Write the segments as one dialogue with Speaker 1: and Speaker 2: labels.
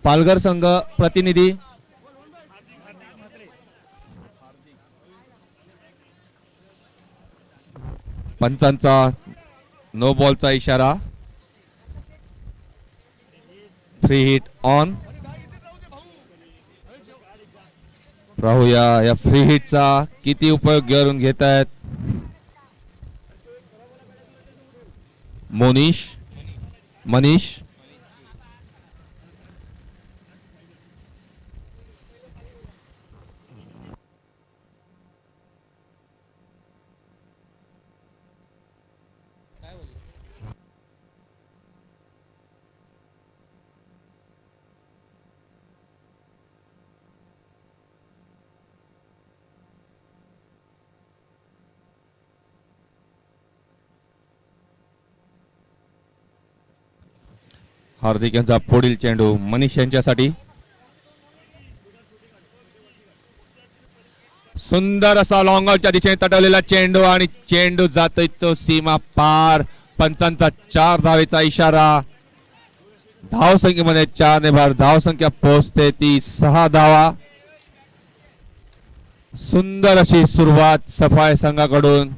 Speaker 1: पालघर संघ प्रतिनिधी पंचांचा नो बॉलचा इशारा फ्री हिट ऑन पाहूया या फ्री हिटचा किती उपयोग करून घेत आहेत मनीष हार्दिक यांचा पुढील चेंडू मनीष यांच्यासाठी सुंदर असा लॉंग ऑनच्या दिशेने तटवलेला चेंडू आणि चेंडू जातोय तो सीमा पार पंचांचा 4 धावेचा इशारा धाव संख्येमध्ये 4 ने भर धाव संख्या पोहोचते ती 6 धावा सुंदर अशी सुरुवात सफाई संघाकडून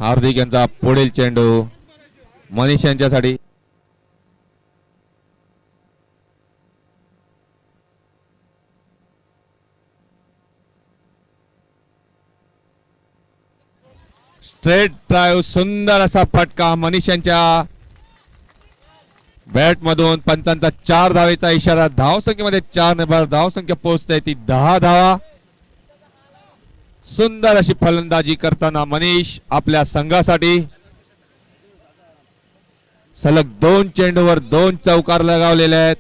Speaker 1: हार्दिक यांचा पुढील चेंडू मनीष यांच्यासाठी स्ट्रेट ड्राइव्ह सुंदर असा फटका मनीष यांच्या बॅट मधून पंचांचा 4 धावेचा इशारा धाव संख्येमध्ये 4 ने भर धाव संख्या पोहोचते ती 10 धावा सुंदर अशी फलंदाजी करताना मनीष आपल्या संघासाठी सलग 2 चेंडूवर 2 चौकार लगावलेले आहेत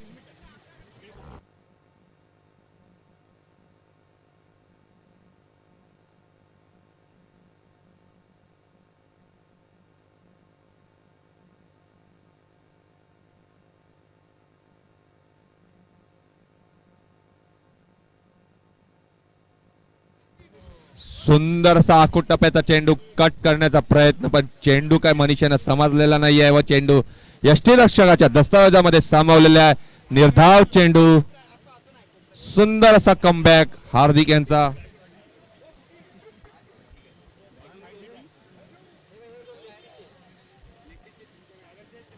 Speaker 1: सुंदर असा आखूट टप्प्याचा चेंडू कट करण्याचा प्रयत्न पण चेंडू काय मनीषाने समजलेला नाहीये व चेंडू यष्टीरक्षकाच्या दस्तावेजामध्ये सामावलेला आहे निर्धाव चेंडू सुंदर असा कमबॅक हार्दिक यांचा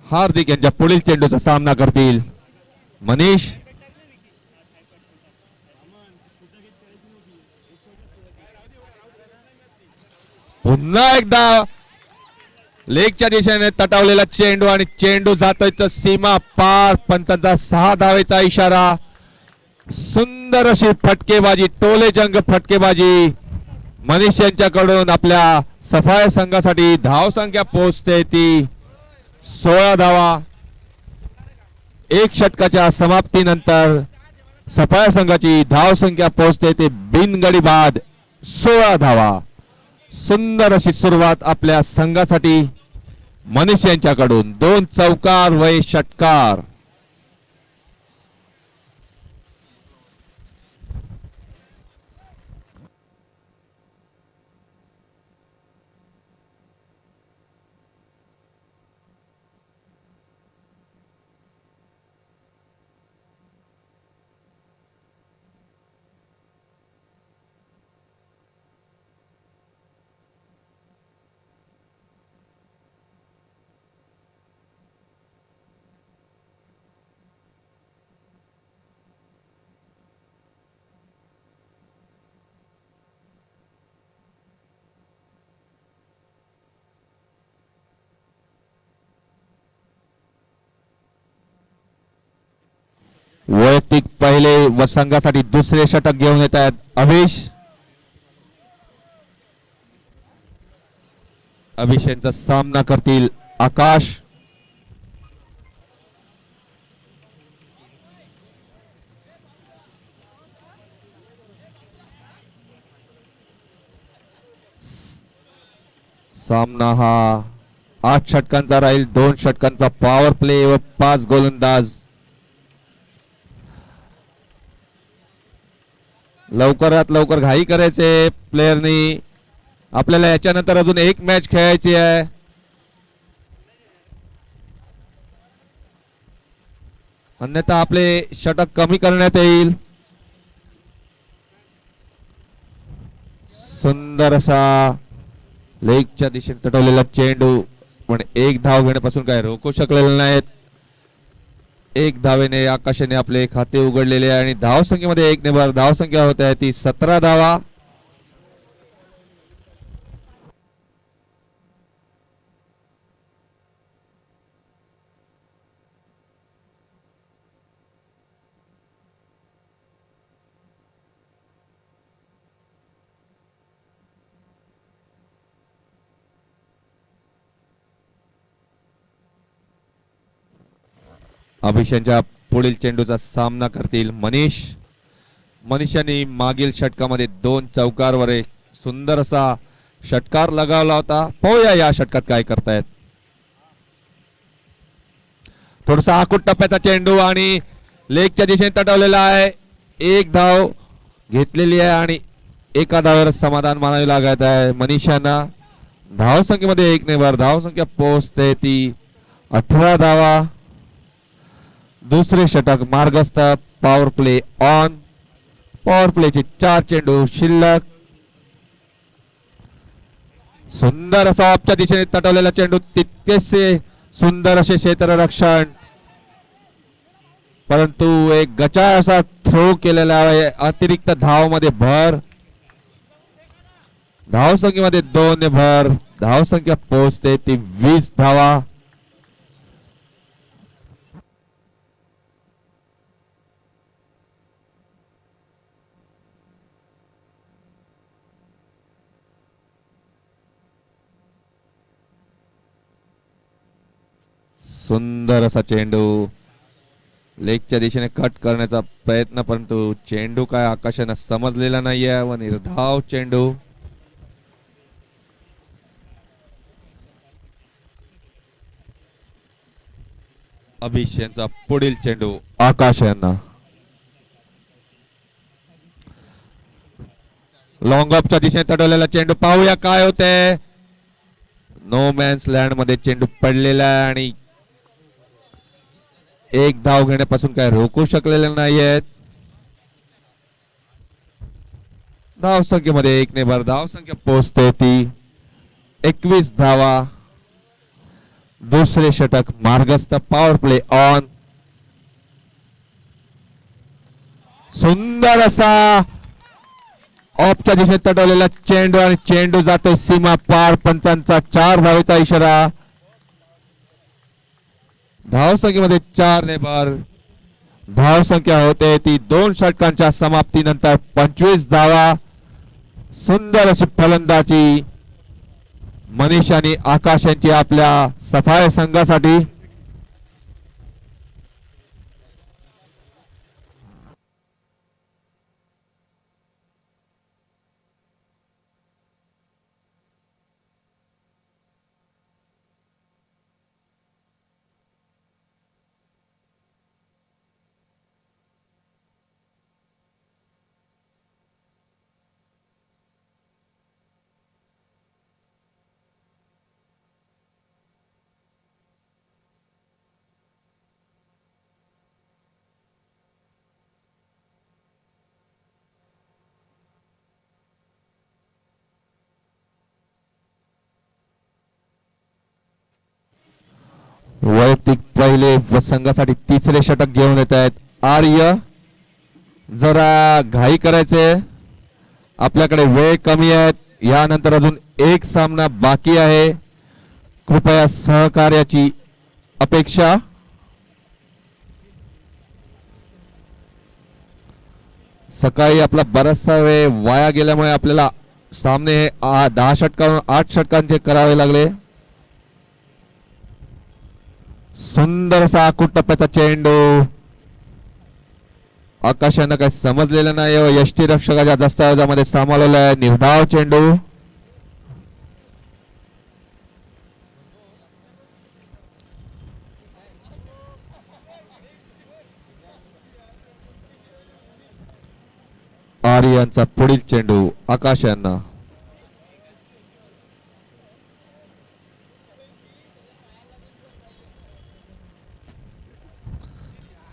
Speaker 1: हार्दिक यांच्या पुढील चेंडूचा सामना करतील मनीष पुन्हा एकदा लेगच्या दिशेने तटावलेला चेंडू आणि चेंडू जातोय तर सीमा पार पंचांचा 6 धावेचा इशारा सुंदर अशी फटकेबाजी टोले जंग फटकेबाजी मनीष यांच्याकडून आपल्या सफाई संघासाठी धाव संख्या पोहोचते ती 16 धावा 1 षटकाच्या समाप्तीनंतर सफाई संघाची धाव संख्या पोहोचते ते बिनगडी बाद 16 धावा सुंदर अशी सुरुवात आपल्या संघासाठी मनीष यांच्याकडून 2 चौकार व 1 षटकार वैयक्तिक पहिले व संघासाठी दुसरे षटक घेऊन येत आहेत अभिष यांचा सामना करतील आकाश सामना हा 8 षटकांचा राहील. 2 षटकांचा पॉवर प्ले व 5 गोलंदाज. लवकरात लवकर घाई करायचे प्लेयरनी. आपल्याला याच्यानंतर अजून एक मॅच खेळायची आहे. अन्यथा आपले षटक कमी करण्यात येईल. सुंदर असा लेगच्या दिशेने तटवलेला चेंडू, पण एक धाव घेण्यापासून काय रोखू शकलेले नाहीत. एक धावेने आकाशाने आपले खाते उघडलेले आहे आणि धावसंख्येमध्ये 1 ने भर. धावसंख्या होत आहे ती 17 धावा. अभिषेकच्या पुढील चेंडूचा सामना करतील मनीष. मनीषाने मागील षटकामध्ये 2 चौकारवर एक सुंदर असा षटकार लगावला होता. पाहूया या षटकात काय करतायत. थोडासा आखूट टप्प्याचा चेंडू आणि लेगच्या दिशेने तटवलेला आहे. एक धाव घेतलेली आहे आणि एका धावावर समाधान मानावे लागत आहे मनीषांना. धावसंख्येमध्ये 1 ने भर. धावसंख्या पोहोचते ती 18 धावा. दुसरे षटक मार्गस्थ. Power play on. पॉवर प्लेचे 4 चेंडू शिल्लक. सुंदर असा ऑफच्या दिशेने तटवलेला चेंडू. तितकेसे सुंदर असे क्षेत्ररक्षण, परंतु एक गचाळ असा थ्रो केलेला आहे. अतिरिक्त धावमध्ये भर. धावसंख्येमध्ये 2 ने भर. धावसंख्या पोहोचते ती 20 धावा. सुंदर असा चेंडू लेगच्या दिशेने कट करण्याचा प्रयत्न, परंतु चेंडू काय आकाशाने समजलेला नाहीये व निर्धाव चेंडू. अभिषेकचा पुढील चेंडू आकाश यांना. लॉंग ऑफच्या दिशेने तटवलेला चेंडू. पाहूया काय होते. नो मॅन्स लँड मध्ये चेंडू पडलेला आहे आणि एक धाव घेण्यापासून काय रोखू शकलेले नाहीयेत. धावसंख्येमध्ये 1 ने भर. धावसंख्या पोहोचते ती 21 धावा. दुसरे षटक मार्गस्थ. Power play on. सुंदर असा ऑफच्या दिशेने तटवलेला चेंडू आणि चेंडू जातोय सीमा पार. पंचांचा 4 धावेचा इशारा. धावसंख्येमध्ये 4 ने भर. धावसंख्या होते ती 2 षटकांच्या समाप्तीनंतर 25 धावा. सुंदर अशी फलंदाजी मनीष आणि आकाश यांची आपल्या सफाई संघासाठी. वैयक्तिक पहिले व संघासाठी तिसरे षटक घेऊन येत आहेत आर्य. जरा घाई करायचे, आपल्याकडे वेळ कमी आहे. यानंतर अजून एक सामना बाकी आहे. कृपया सहकार्याची अपेक्षा. सकाळी आपला बराचसा वेळ वाया गेल्यामुळे आपल्याला सामने 10 षटकावरून 8 षटकांचे करावे लागले. सुंदर असा आखूट टप्प्याचा चेंडू. आकाशानं काही समजलेलं नाही व यष्टीरक्षकाच्या दस्तावेजामध्ये सामावलेला आहे. निर्धाव चेंडू. आर्यांचा पुढील चेंडू आकाश यांना.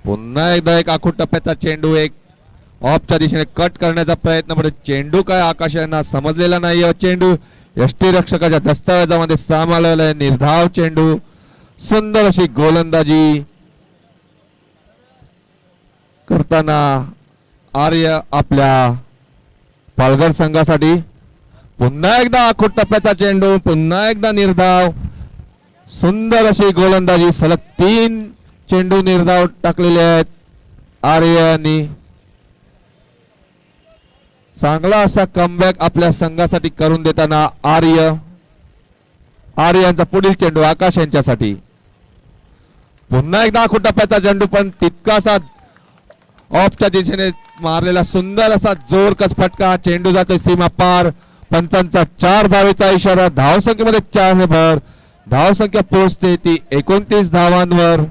Speaker 1: पुन्हा एकदा एक आखूड टप्प्याचा चेंडू एक ऑफच्या दिशेने कट करण्याचा प्रयत्न, पण चेंडू काय आकाश यांना समजलेला नाही. चेंडू यष्टीरक्षकाच्या दस्तावेजामध्ये सामावलेला आहे. निर्धाव चेंडू, सुंदर अशी गोलंदाजी करताना आर्य आपल्या पालघर संघासाठी. पुन्हा एकदा आखूड टप्प्याचा चेंडू, पुन्हा एकदा निर्धाव, सुंदर अशी गोलंदाजी. सलग 3 चेंडू निर्धाव टाकलेले आहेत आर्य यांनी. चांगला असा कमबॅक आपल्या संघासाठी करून देताना आर्यांचा पुढील चेंडू आकाश यांच्यासाठी. पुन्हा एकदा आखूड टप्प्याचा चेंडू, पण तितकासा ऑफच्या दिशेने मारलेला सुंदर असा जोरकस फटका. चेंडू जातोय सीमा पार. पंचांचा 4 धावेचा इशारा. धावसंख्येमध्ये 4 ने भर. धावसंख्या पोहोचते ती 29 धावांवर.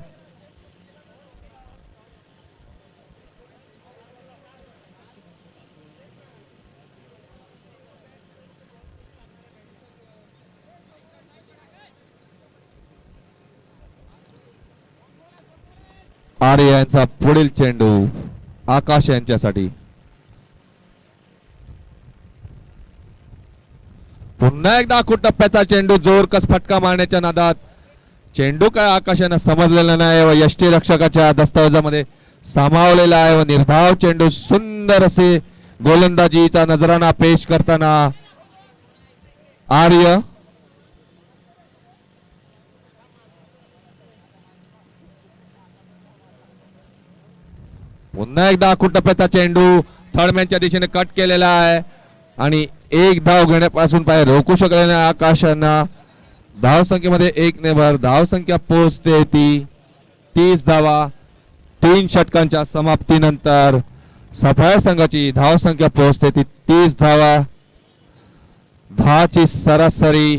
Speaker 1: आर्य यांचा पुढील चेंडू आकाश यांच्यासाठी. पुन्हा एकदा आखूड टप्प्याचा चेंडू, जोरकस फटका मारण्याच्या नादात चेंडू काय आकाश यांना समजलेला नाही व यष्टीरक्षकाच्या दस्तावेजामध्ये सामावलेला आहे. व निर्धाव चेंडू, सुंदर असे गोलंदाजीचा नजराणा पेश करताना आर्य. पुन्हा एकदा आखूड टप्प्याचा चेंडू थर्डमॅनच्या दिशेने कट केलेला आहे आणि एक धाव घेण्यापासून पाय रोखू शकले नाही आकाशांना. धावसंख्येमध्ये 1 ने भर. धावसंख्या पोहोचते ती 30 धावा. 3 षटकांच्या समाप्तीनंतर सफायर संघाची धावसंख्या पोहोचते ती 30 धावा. 10 ची सरासरी.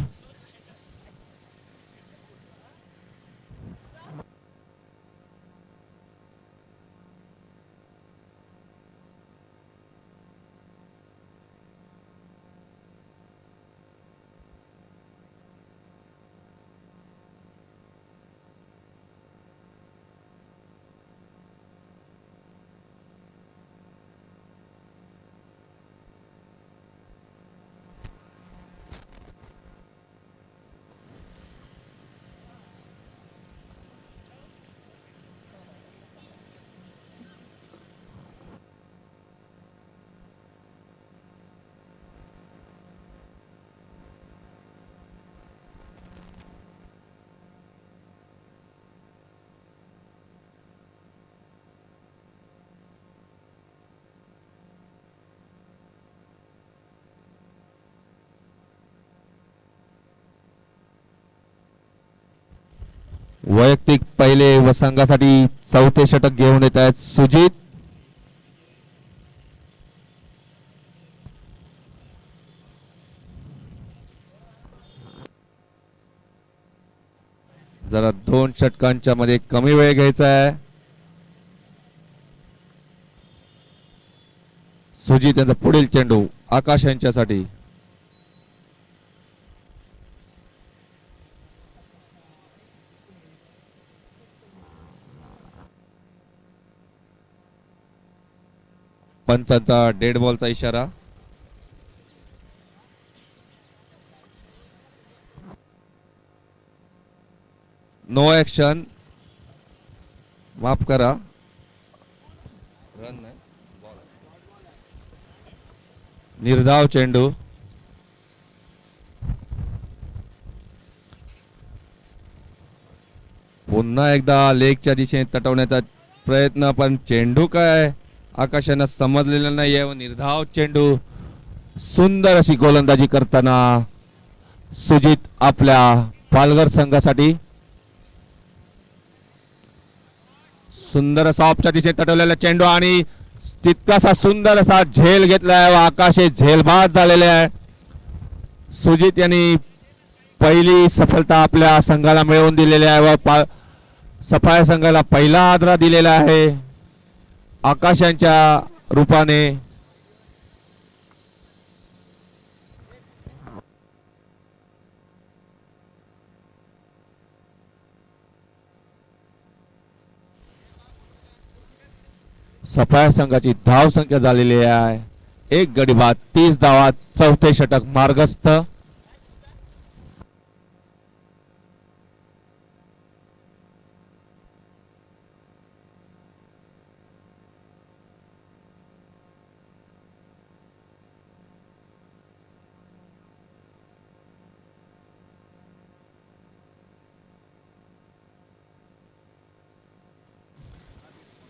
Speaker 1: वैयक्तिक पहिले व संघासाठी 4थे षटक घेऊन येत आहेत सुजित. जरा 2 षटकांच्या मध्ये कमी वेळ घ्यायचा आहे. सुजित यांचा पुढील चेंडू आकाश यांच्यासाठी. पंचांचा डेड बॉलचा इशारा. नो ऍक्शन, माफ करा. रन नाही, निर्धाव चेंडू. पुन्हा एकदा लेगच्या दिशेने तटवण्याचा प्रयत्न, पण चेंडू काय आकाशानं समजलेला नाही आहे. निर्धाव चेंडू, सुंदर अशी गोलंदाजी करताना सुजित आपल्या पालघर संघासाठी. सुंदर असा ऑफच्या दिशेने तटवलेला चेंडू आणि तितकासा सुंदर असा झेल घेतलाय व आकाश झेलबाद झालेले आहे. सुजित यांनी पहिली सफलता आपल्या संघाला मिळवून दिलेली आहे व सफाया संघाला पहिला आदरा दिलेला आहे आकाश यांच्या रूपाने. सफाया संघाची धाव संख्या झालेली आहे 1 गडी बाद 30 धावात चौथे षटक मार्गस्थ.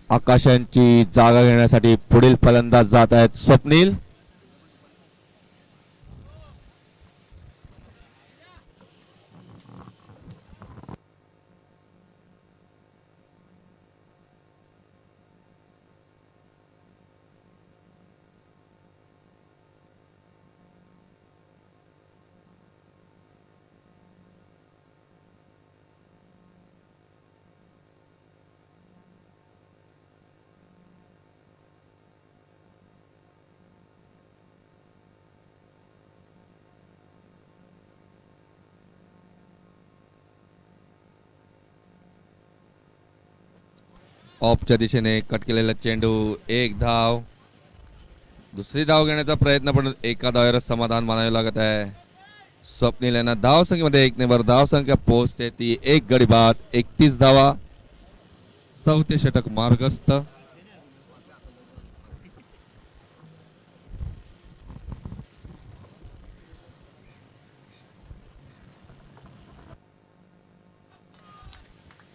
Speaker 1: आकाशांची जागा घेण्यासाठी पुढील फलंदाज जात आहेत स्वप्नील. ऑफच्या दिशेने कट केलेला चेंडू 1 धाव. दुसरी धाव घेण्याचा प्रयत्न पण एका धावेवरच समाधान मानावे लागत आहे. स्वप्नील यांना धाव संख्येमध्ये 1 ने वर धाव संख्या पोहोचते ती 1 गडी बाद 31 धावा चौथे षटक मार्गस्थ.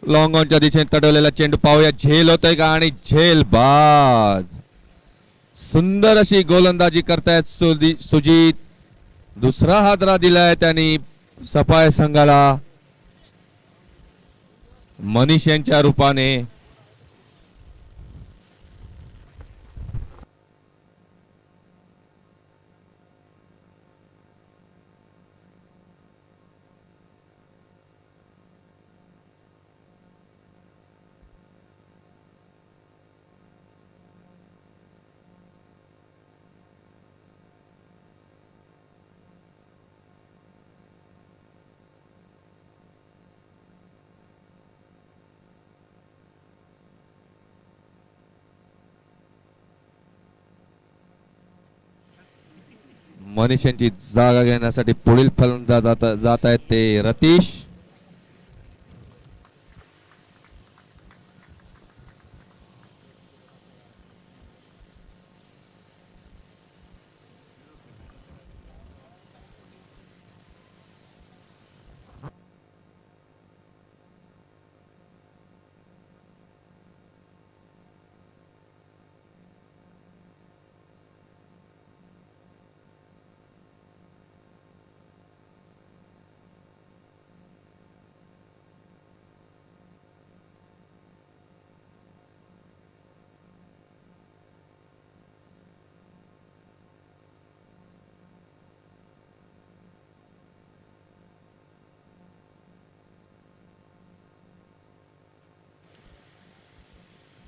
Speaker 1: लॉंग ऑनच्या दिशेने तडवलेला चेंडू पाहूया झेल होतोय का आणि झेल बाद. सुंदर अशी गोलंदाजी करतायत सुजित. दुसरा हादरा दिलाय त्यांनी सफाया संघाला मनीष यांच्या रूपाने. मनीष यांची जागा घेण्यासाठी पुढील फलंदाज जात आहेत ते रतीश.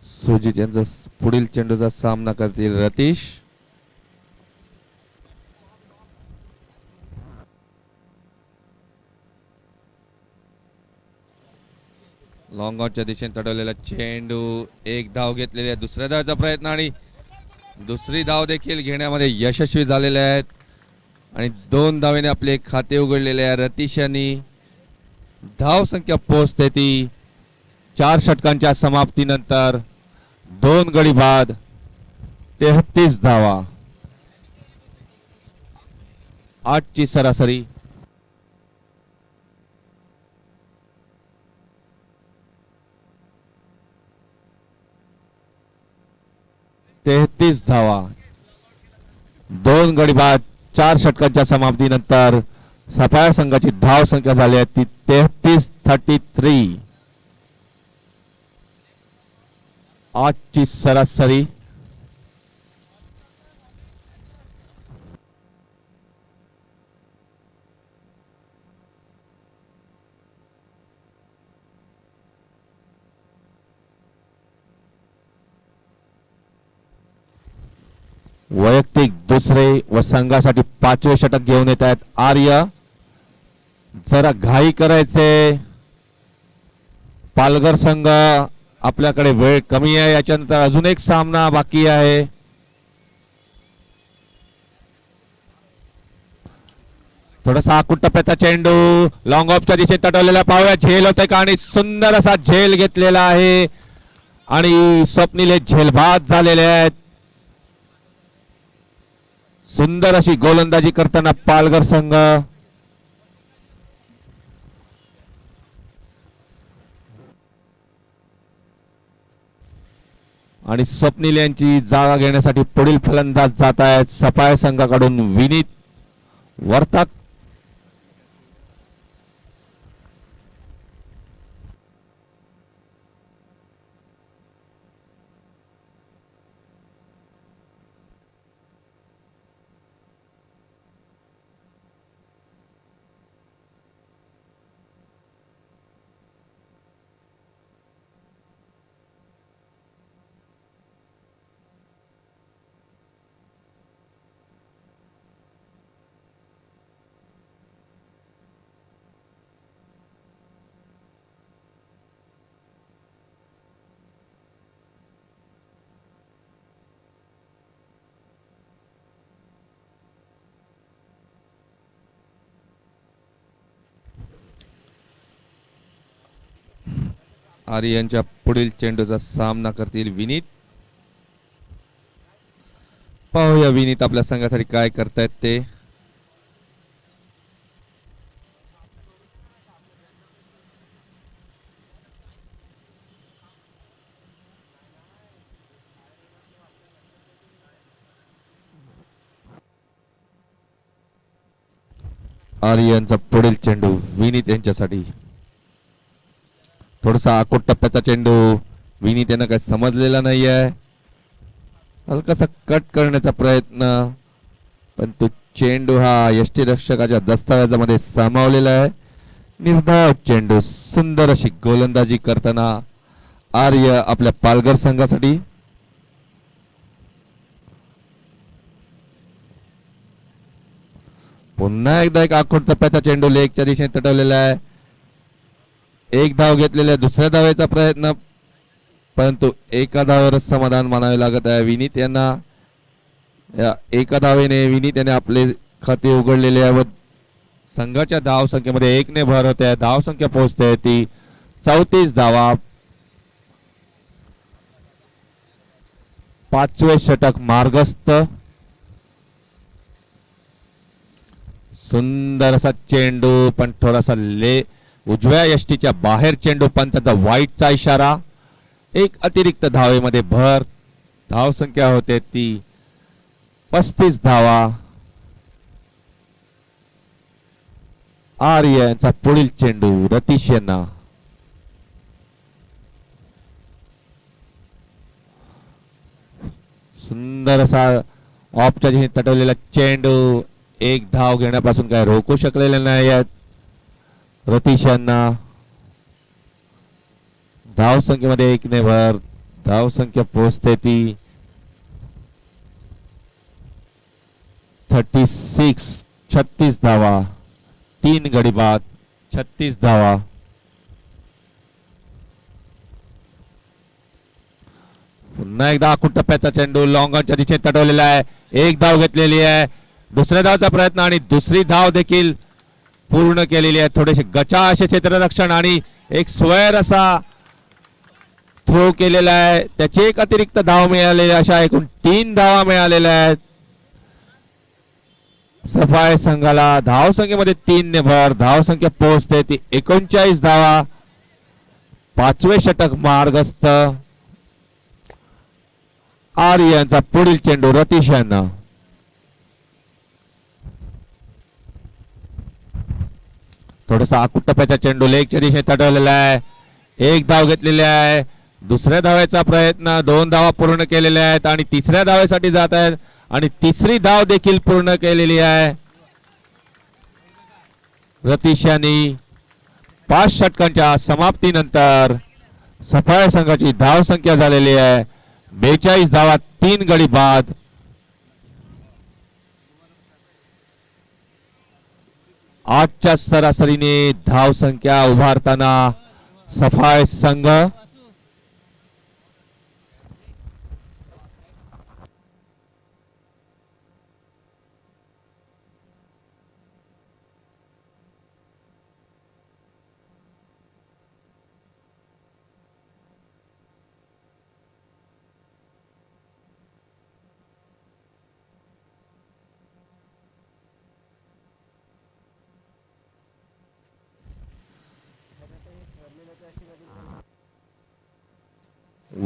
Speaker 1: सुजित यांचा पुढील चेंडूचा सामना करतील रतीश. लॉंग ऑनच्या दिशेने तडवलेला चेंडू 1 धाव घेतलेली आहे. दुसऱ्या धावचा प्रयत्न आणि दुसरी धाव देखील घेण्यामध्ये यशस्वी झालेले आहेत आणि 2 धावेने आपले खाते उघडलेले आहे रतीश यांनी. धाव संख्या पोहोचते ती 4 षटकांच्या समाप्तीनंतर 2 गडी बाद 33 धावा. 8 ची सरासरी. धावा 2 गडी बाद 4 षटकांच्या समाप्तीनंतर सफाया संघाची धाव संख्या झाली आहे ती 33 8 ची सरासरी. वैयक्तिक दुसरे व संघासाठी 5वे षटक घेऊन येत आहेत आर्य. जरा घाई करायचे पालघर संघ आपल्याकडे वेळ कमी आहे. याच्यानंतर अजून एक सामना बाकी आहे. थोडासा आकुट टप्प्याचा चेंडू लॉंग ऑफच्या दिशेत तटवलेला पाहूया. झेल होते का आणि सुंदर असा झेल घेतलेला आहे आणि स्वप्नील हे झेलबाद झालेले आहेत. सुंदर अशी गोलंदाजी करताना पालघर संघ. आणि स्वप्नील यांची जागा घेण्यासाठी पुढील फलंदाज जात आहेत सफाळे संघाकडून विनीत वर्तक. आर्यनच्या पुढील चेंडूचा सामना करतील विनीत. पाहूया विनीत आपल्या संघासाठी काय करतायत ते. आर्यनचा पुढील चेंडू विनीत यांच्यासाठी. थोडासा आकुट टप्प्याचा चेंडू विनीत यांना काही समजलेला नाही आहे. हलकासा कट करण्याचा प्रयत्न पण तो चेंडू हा यष्टीरक्षकाच्या दस्तावेजामध्ये सामावलेला आहे. निर्धाव चेंडू. सुंदर अशी गोलंदाजी करताना आर्य आपल्या पालघर संघासाठी. पुन्हा एकदा एक आकुट टप्प्याचा चेंडू लेगच्या दिशेने तटवलेला आहे. एक धाव घेतलेल्या दुसऱ्या धावेचा प्रयत्न परंतु एका धावेवरच समाधान मानावे लागत आहे विनीत यांना. या एका धावेने विनीत याने आपले खाते उघडलेले आहे व संघाच्या धाव संख्येमध्ये 1 ने भर होते. धाव संख्या पोहोचते ती 34 धावा. 5वे षटक मार्गस्थ. सुंदर असा चेंडू पण थोडासा उजव्या यष्टीच्या बाहेर चेंडू. पंचांचा वाईटचा इशारा. एक अतिरिक्त धावेमध्ये भर. धाव संख्या होते ती 35 धावा. आर्य यांचा पुढील चेंडू रतीश यांना. सुंदर असा ऑफच्या दिशेने तटवलेला चेंडू. एक धाव घेण्यापासून काय रोखू शकलेले नाही आहेत रतीश यांना. धाव संख्येमध्ये 1 ने भर. धाव संख्या पोहोचते ती 36 धावा. 3 गडी बाद 36 धावा. पुन्हा एकदा आकुट टप्प्याचा चेंडू लॉंगॉनच्या दिशेने तटवलेला आहे. एक धाव घेतलेली आहे. दुसऱ्या धावचा प्रयत्न आणि दुसरी धाव देखील पूर्ण केलेली आहे. थोडेसे गचा असे क्षेत्ररक्षण आणि एक स्क्वेअर असा थ्रो केलेला आहे. त्याची एक अतिरिक्त धाव मिळालेली. अशा एकूण 3 धावा मिळालेल्या आहेत सफाळे संघाला. धाव संख्येमध्ये 3 ने भर. धाव संख्या पोहोचते ती 39 धावा. 5वे षटक मार्गस्थ. आर्य यांचा पुढील चेंडू रतीश यांना. थोडासा आकुट टप्प्याचा चेंडू लेगच्या दिशेने तटवलेला आहे. एक धाव घेतलेली आहे. दुसऱ्या धावेचा प्रयत्न. 2 धावा पूर्ण केलेल्या आहेत आणि तिसऱ्या धावेसाठी जात आहेत आणि तिसरी धाव देखील पूर्ण केलेली आहे रतीश यांनी. 5 षटकांच्या समाप्तीनंतर सफाळे संघाची धाव संख्या झालेली आहे 42 धावा. 3 गडी बाद. आजच्या सरासरीने धाव संख्या उभारताना सफाळे संघ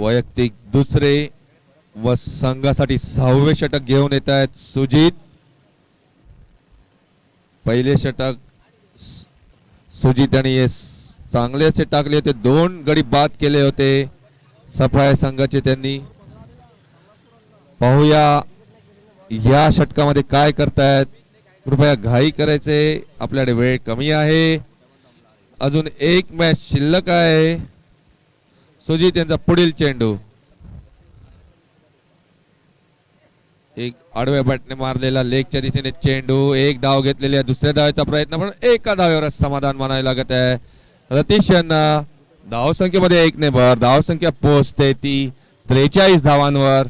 Speaker 1: वैयक्तिक दुसरे व संघासाठी 6वे षटक घेऊन येत आहेत सुजित. पहिले षटक सुजित यांनी चांगले असे टाकले होते, 2 गडी बाद केले होते सफाई संघाचे त्यांनी. पाहूया या षटकामध्ये काय करतायत. कृपया घाई करायचे, आपल्याकडे वेळ कमी आहे, अजून एक मॅच शिल्लक आहे. सुजित यांचा पुढील चेंडू एक आडव्या बॅटने मारलेला लेगच्या दिशेने चेंडू. एक धाव घेतलेली आहे, दुसऱ्या धावेचा प्रयत्न, पण एका धावेवरच समाधान मानावे लागत आहे. रतीश यांना धावसंख्येमध्ये 1 ने भर. धावसंख्या पोहोचते ती 43 धावांवर.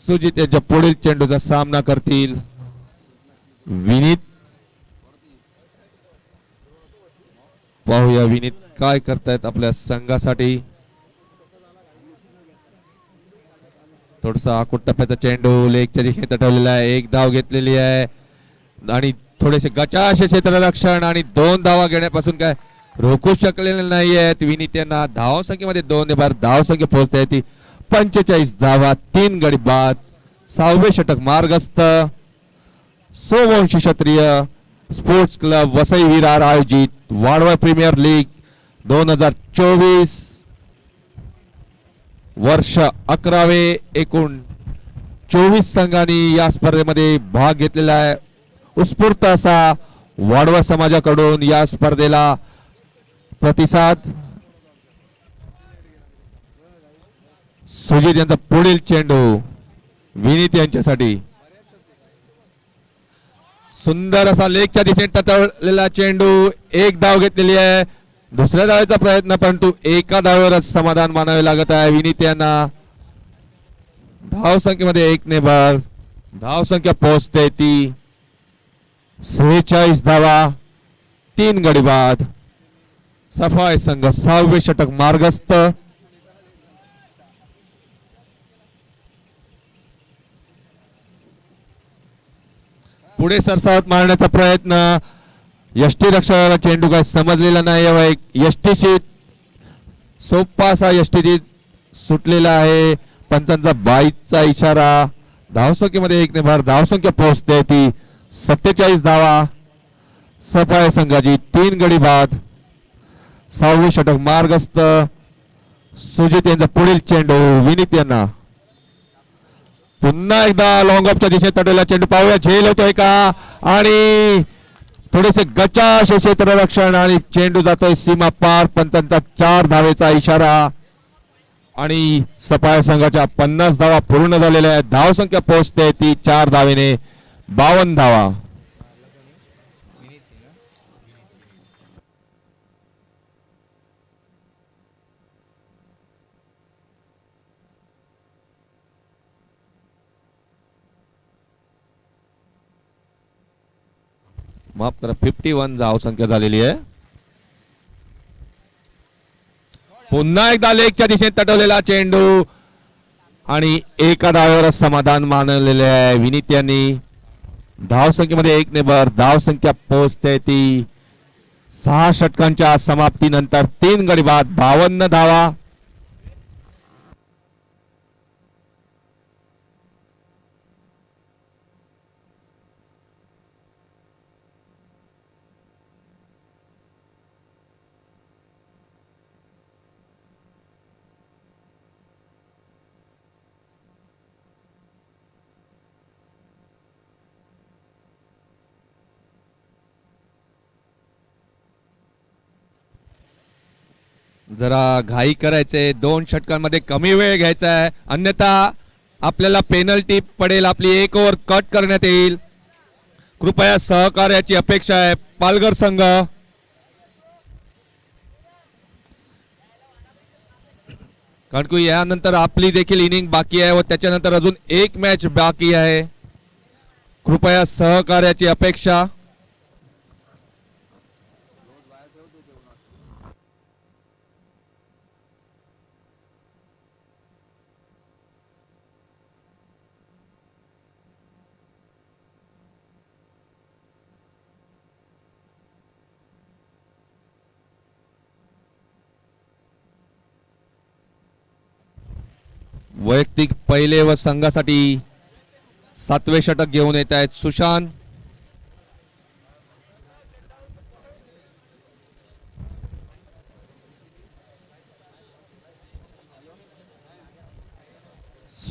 Speaker 1: सुजित यांच्या पुढील चेंडूचा सामना करतील विनीत. पाहूया विनीत काय करतायत आपल्या संघासाठी. थोडासा आकुट टप्प्याचा चेंडू लेगच्या दिशेने तटवलेला आहे, 1 धाव घेतलेली आहे आणि थोडेसे गचाश क्षेत्ररक्षण आणि 2 धावा घेण्यापासून काय रोखू शकलेले नाही आहेत विनीत यांना. धावसंख्येमध्ये 2 ने भर. धावसंख्या पोहोचते ती 45 धावा, 3 गडी बाद. 6वे षटक मार्गस्थ. सोमवंशी क्षत्रिय स्पोर्ट्स क्लब वसई विरार आयोजित वाडवा प्रीमियर लीग 2024 वर्ष 11वे. एकूण 24 संघांनी या स्पर्धेमध्ये भाग घेतलेला आहे. उत्स्फूर्त असा वाडवा समाजाकडून या स्पर्धेला प्रतिसाद. सुजित यांचा पुढील चेंडू विनीत यांच्यासाठी. सुंदर असा लेगच्या दिशेने तटवलेला चेंडू. 1 धाव घेतलेली आहे, दुसऱ्या धावेचा प्रयत्न, परंतु एका धावेवरच समाधान मानावे लागत आहे विनीत यांना. धावसंख्येमध्ये 1 ने भर. धावसंख्या पोहोचते ती 46 धावा, 3 गडी बाद. सफाई संघ 6वे षटक मार्गस्थ. पुढे सरसावत मारण्याचा प्रयत्न. यष्टी रक्षकाला चेंडू काय समजलेला नाही. यष्टीशी सोपा असा यष्टीची सुटलेला आहे. पंचांचा 22चा इशारा. धावसंख्येमध्ये 1 ने भर. धावसंख्या पोहोचते ती 47 धावा. सफाई संघाची 3 गडी बाद. 6वे षटक मार्गस्थ. सुजित यांचा पुढील चेंडू विनीत यांना. पुन्हा एकदा लॉंग ऑफच्या दिशेने तटलेला चेंडू. पाहूया झेल होतोय का, आणि थोडेसे गचाश क्षेत्ररक्षण आणि चेंडू जातोय सीमा पार. पंचांचा 4 धावेचा इशारा आणि सफाई संघाच्या 50 धावा पूर्ण झालेल्या आहेत. धावसंख्या पोहोचते ती 4 धावेने 52 धावा. माफ करा, 51 धावसंख्या झालेली आहे. पुन्हा एकदा लेगच्या दिशेने तटवलेला चेंडू आणि एका धावेवरच समाधान मानलेले आहे विनीत यांनी. धावसंख्येमध्ये 1 ने भर. धावसंख्या पोहोचते ती 6 षटकांच्या समाप्तीनंतर 3 गडी बाद, 52 धावा. जरा घाई करायचे, 2 षटकांमध्ये कमी वेळ घ्यायचा आहे, अन्यथा आपल्याला पेनल्टी पडेल. आपली 1 ओव्हर कट करण्यात येईल. कृपया सहकार्याची अपेक्षा आहे पालघर संघ. कारण की यानंतर आपली देखील इनिंग बाकी आहे व त्याच्यानंतर अजून 1 मॅच बाकी आहे. कृपया सहकार्याची अपेक्षा. वैयक्तिक पहिले व संघासाठी 7वे षटक घेऊन येत आहेत सुशांत.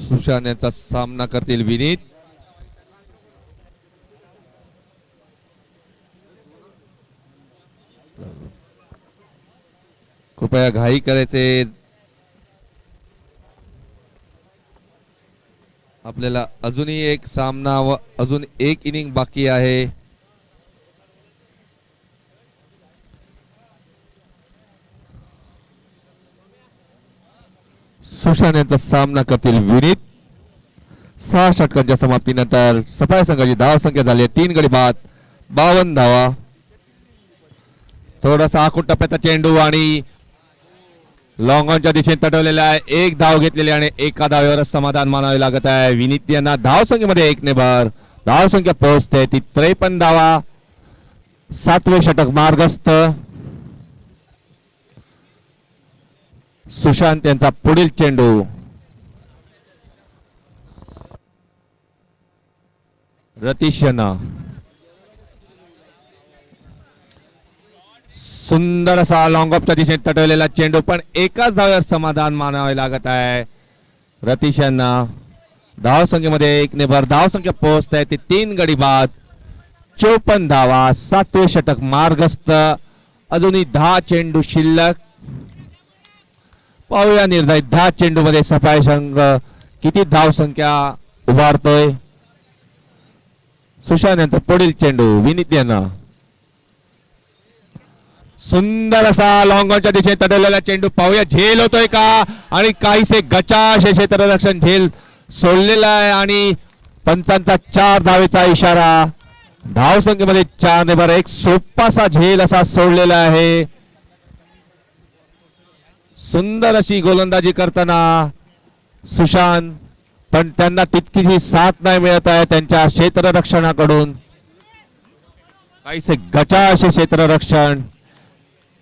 Speaker 1: सुशांत यांचा सामना करतील विनीत. कृपया घाई करायचे. आपल्याला अजूनही एक सामना व अजून एक इनिंग बाकी आहे. सुशांत यांचा सामना करतील विनीत. 6 षटकांच्या समाप्तीनंतर सफाई संघाची धाव संख्या झाली आहे 3 गडी बाद 52 धावा. थोडासा आखूड टप्प्याचा चेंडू आणि लॉंग ऑनच्या दिशेने तटवलेला आहे. 1 धाव घेतलेली आणि एका धावेवरच समाधान मानावे लागत आहे. विनीत यांना धाव संख्येमध्ये 1 ने भर. धाव संख्या पोहोचते ती 53 धावा. 7वे षटक मार्गस्थ. सुशांत यांचा पुढील चेंडू. रतीश यांना सुंदर असा लॉंग ऑफच्या दिशेने तटवलेला चेंडू पण एकाच धावेवर समाधान मानावे लागत आहे. रतीश यांना धाव संख्येमध्ये 1 ने भर. धाव संख्या पोहोचत आहे ती 3 गडी बाद 54 धावा. 7वे षटक मार्गस्थ. अजूनही 10 चेंडू शिल्लक. पाहूया निर्धारित 10 चेंडू मध्ये सफाई संघ किती धाव संख्या उभारतोय. सुशांत यांचा पुढील चेंडू. विनीत यांना सुंदर असा लॉंग ऑनच्या दिशेने तटवलेला चेंडू. पाहूया झेल होतोय का आणि काहीसे गचाश हे क्षेत्ररक्षण झेल सोडलेला आहे आणि पंचांचा 4 धावेचा इशारा. धाव संख्येमध्ये 4 ने भर. एक सोपासा झेल असा सोडलेला आहे. सुंदर अशी गोलंदाजी करताना सुशांत पण त्यांना तितकीशी साथ नाही मिळत आहे त्यांच्या क्षेत्ररक्षणाकडून. काहीसे गचाश क्षेत्ररक्षण.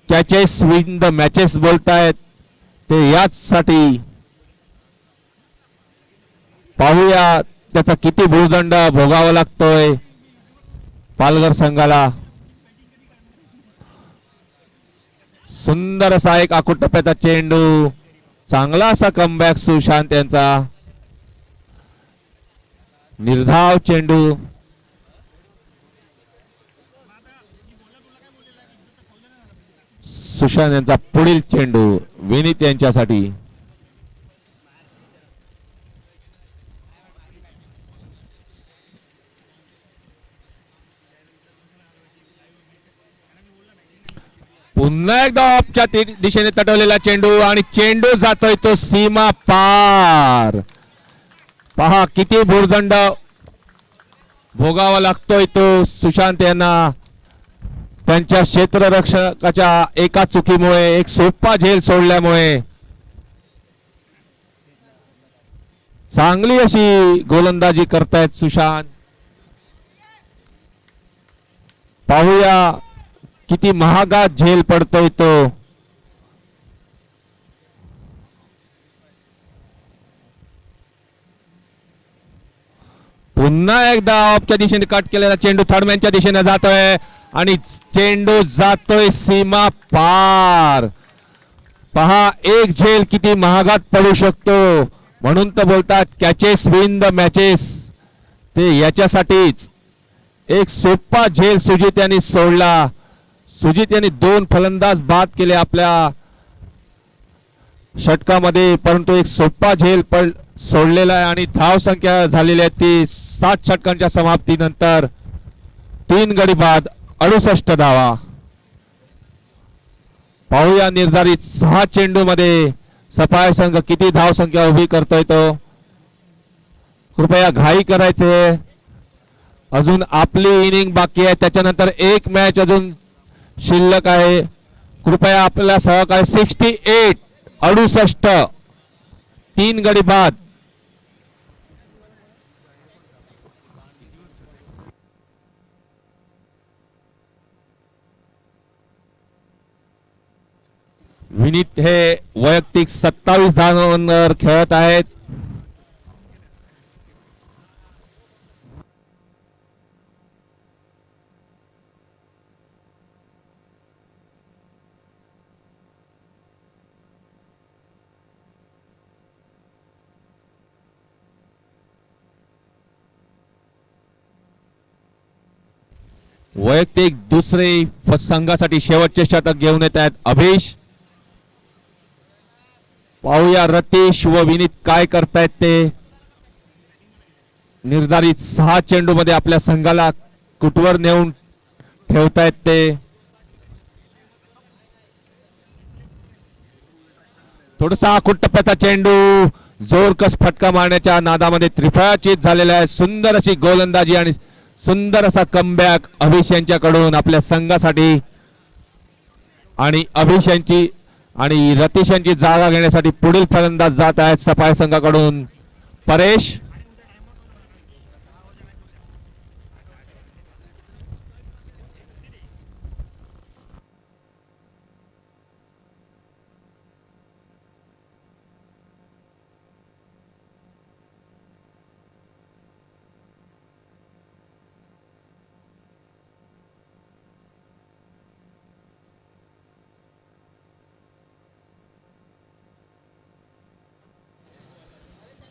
Speaker 1: कॅचेस विन द मॅचेस बोलतायत ते याचसाठी. पाहूया त्याचा किती भूदंड भोगावा लागतोय पालघर संघाला. सुंदर असा एक आखूड टप्प्याचा चेंडू. चांगला असा कमबॅक सुशांत यांचा. निर्धाव चेंडू. सुशांत यांचा पुढील चेंडू विनीत यांच्यासाठी. पुन्हा एकदा ऑफच्या दिशेने तटवलेला चेंडू आणि चेंडू जातोय तो सीमा पार. पहा किती भूर्दंड भोगावा लागतोय तो सुशांत यांना त्यांच्या क्षेत्ररक्षकाच्या एका चुकीमुळे. एक सोपा झेल सोडल्यामुळे. चांगली अशी गोलंदाजी करतायत सुशांत. पाहूया किती महागात झेल पडतोय तो. पुन्हा एकदा ऑफच्या दिशेने कट केलेला चेंडू थर्डमॅनच्या दिशेने जातोय आणि चेंडू जातोय सीमा पार. पहा एक झेल किती महागात पडू शकतो. म्हणून तर बोलतात कॅचेस विन द मॅचेस. ते याच्यासाठीच. एक सोपा झेल सुजित यांनी सोडला. सुजित यांनी 2 फलंदाज बाद केले आपल्या षटकामध्ये परंतु एक सोपा झेल सोडलेला आहे आणि धाव संख्या झालेली आहे ती 7 षटकांच्या समाप्तीनंतर 3 गडी बाद 68 धावा. पाहूया निर्धारित 6 चेंडू मध्ये सफाई संघ किती धाव संख्या उभी करतोय तो. कृपया घाई करायचे. अजून आपली इनिंग बाकी आहे. त्याच्यानंतर एक मॅच अजून शिल्लक आहे. कृपया आपल्या सहकारी 68 3 गडी बाद. विनीत हे वैयक्तिक 27 धावांवर खेळत आहेत. वैयक्तिक दुसरे संघासाठी शेवटचे षटक घेऊन येत आहेत अभिष. पाहूया रतीश व विनीत काय करतायत ते. निर्धारित 6 चेंडू मध्ये आपल्या संघाला कुठवर नेऊन ठेवतायत ते. थोडासा आखूट टप्प्याचा चेंडू जोरकस फटका मारण्याच्या नादामध्ये त्रिफळाचीत झालेला आहे. सुंदर अशी गोलंदाजी आणि सुंदर असा कमबॅक अभिष यांच्याकडून आपल्या संघासाठी. आणि अभिष यांची आणि रतीश यांची जागा घेण्यासाठी पुढील फलंदाज जात आहेत सफाई संघाकडून परेश.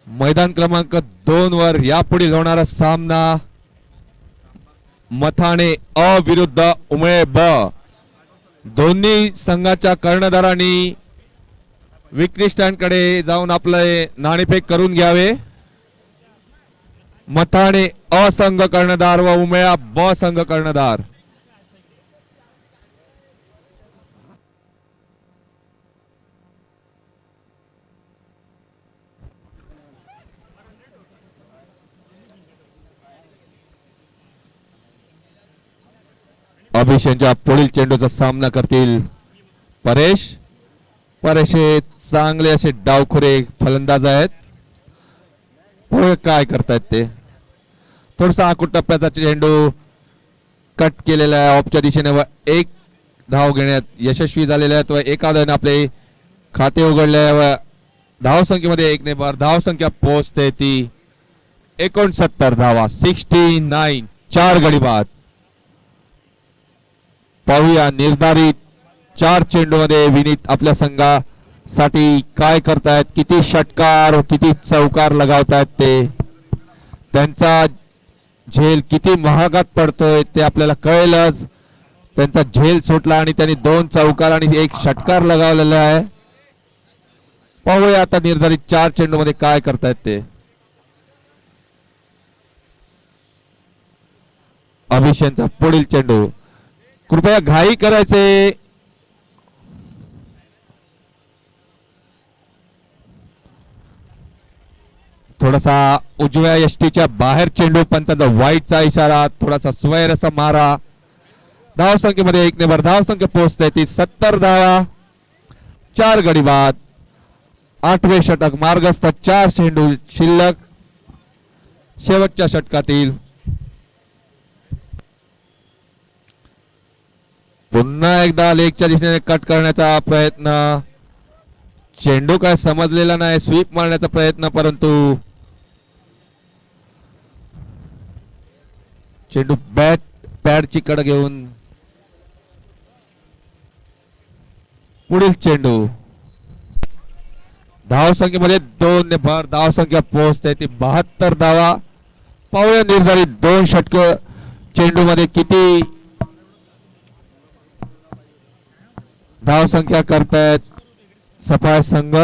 Speaker 1: मैदान क्रमांक 2 वर यापुढे होणारा सामना मथाणे अ विरुद्ध उमळे ब. दोन्ही संघाच्या कर्णधारांनी विक्री स्टँडकडे जाऊन आपले नाणेफेक करून घ्यावे. मथाणे अ संघ कर्णधार व उमळा ब संघ कर्णधार. अभिष यांच्या पुढील चेंडूचा सामना करतील परेश. परेश हे चांगले असे डावखुरे फलंदाज आहेत. पुढे काय करतायत ते. थोडासा आखूट टप्प्याचा चेंडू कट केलेला आहे ऑफच्या दिशेने व 1 धाव घेण्यात यशस्वी झालेले आहेत व एका धावेने आपले खाते उघडले आहे व धाव संख्येमध्ये 1 ने भर धाव संख्या पोहोचते ती 69 धावा. 69 4 गडी बाद. पाहूया निर्धारित 4 चेंडू मध्ये विनीत आपल्या संघासाठी काय करतायत. किती षटकार व किती चौकार लगावतायत ते. त्यांचा झेल किती महागात पडतोय ते आपल्याला कळेलच. त्यांचा झेल सुटला आणि त्यांनी 2 चौकार आणि 1 षटकार लगावलेला आहे. पाहूया आता निर्धारित 4 चेंडू मध्ये काय करतायत ते. अभिष यांचा पुढील चेंडू. कृपया घाई करायचे. थोडासा उजव्या यष्टीच्या बाहेर चेंडू. पंचांचा वाईटचा इशारा. थोडासा स्वैर असा मारा. धाव संख्येमध्ये 1 ने भर धाव संख्या पोहोचते ती 70 धावा. 4 गडी बाद. 8वे षटक मार्गस्थ. 4 चेंडू शिल्लक शेवटच्या षटकातील. पुन्हा एकदा लेगच्या दिशेने कट करण्याचा प्रयत्न. चेंडू काय समजलेला नाही. स्वीप मारण्याचा प्रयत्न परंतु चेंडू पॅडची कड घेऊन पुढील चेंडू. धाव संख्येमध्ये 2 ने भर धाव संख्या पोहोचते ती 72 धावा. पाहूया निर्धारित 2 षटक चेंडू मध्ये किती धाव संख्या करतायत सफाई संघ.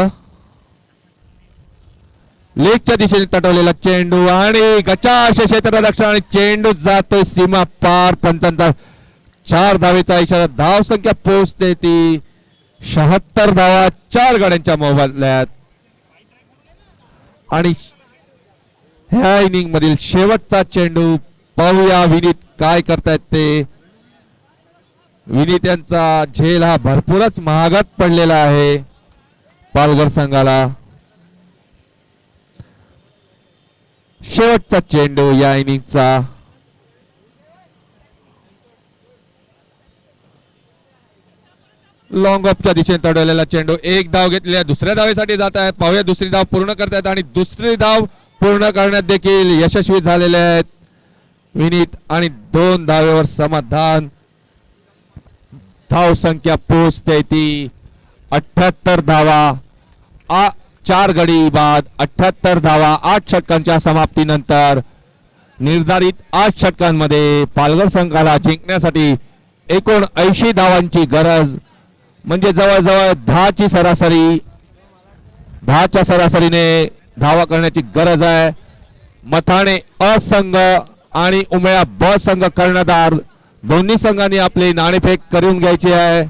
Speaker 1: लेगच्या दिशेने तटवलेला चेंडू आणि गचाश क्षेत्ररक्षण आणि चेंडू जातोय सीमा पार. पंचांचा 4 धावेचा इशारा. धाव संख्या पोहोचते ती 76 धावा. 4 गाड्यांच्या मोबदल्यात. आणि ह्या इनिंग मधील शेवटचा चेंडू. पाहूया विनीत काय करतायत ते. विनीत यांचा झेल हा भरपूरच महागात पडलेला आहे पालघर संघाला. शेवटचा चेंडू या इनिंगचा. लॉंग ऑफच्या दिशेने तडवलेला चेंडू. 1 धाव घेतलेल्या दुसऱ्या धावेसाठी जात आहे. पाहूया दुसरी धाव पूर्ण करतायत आणि दुसरी धाव पूर्ण करण्यात देखील यशस्वी झालेले आहेत विनीत. आणि 2 धावेवर समाधान. धाव संख्या पोहोचते ती 78 धावा. 4 गडी बाद. 78 धावा 8 षटकांच्या समाप्तीनंतर निर्धारित 8 षटकांमध्ये पालघर संघाला जिंकण्यासाठी एकूण 80 धावांची गरज, म्हणजे जवळजवळ 10ची सरासरी, 10च्या सरासरीने धावा करण्याची गरज आहे. मथाणे अ संघ आणि उमेळा ब संघ कर्णधार दोन्ही संघांनी आपली नाणेफेक करून घ्यायची आहे.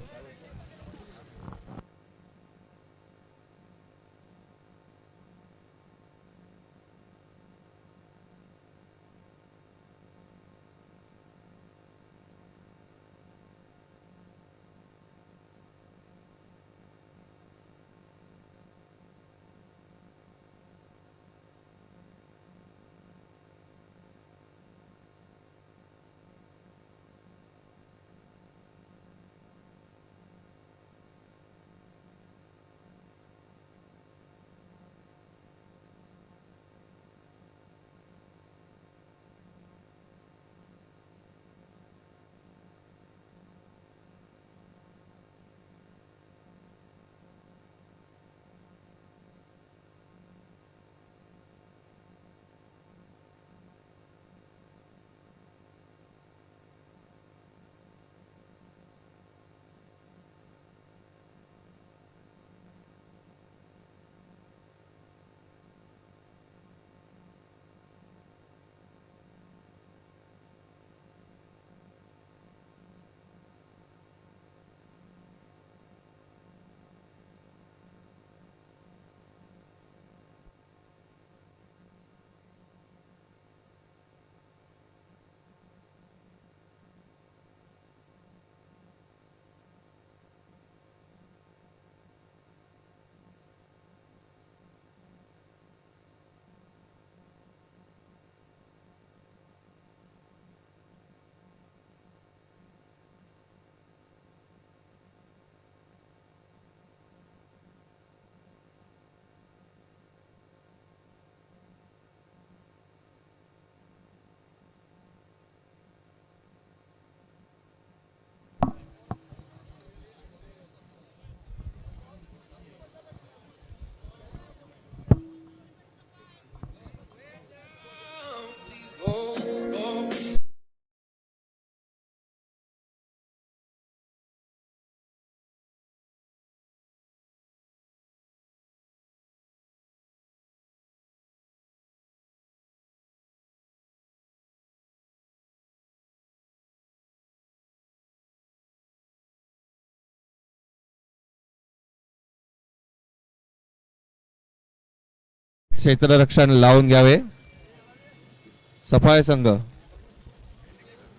Speaker 1: क्षेत्ररक्षण लावून घ्यावे सफाई संघ.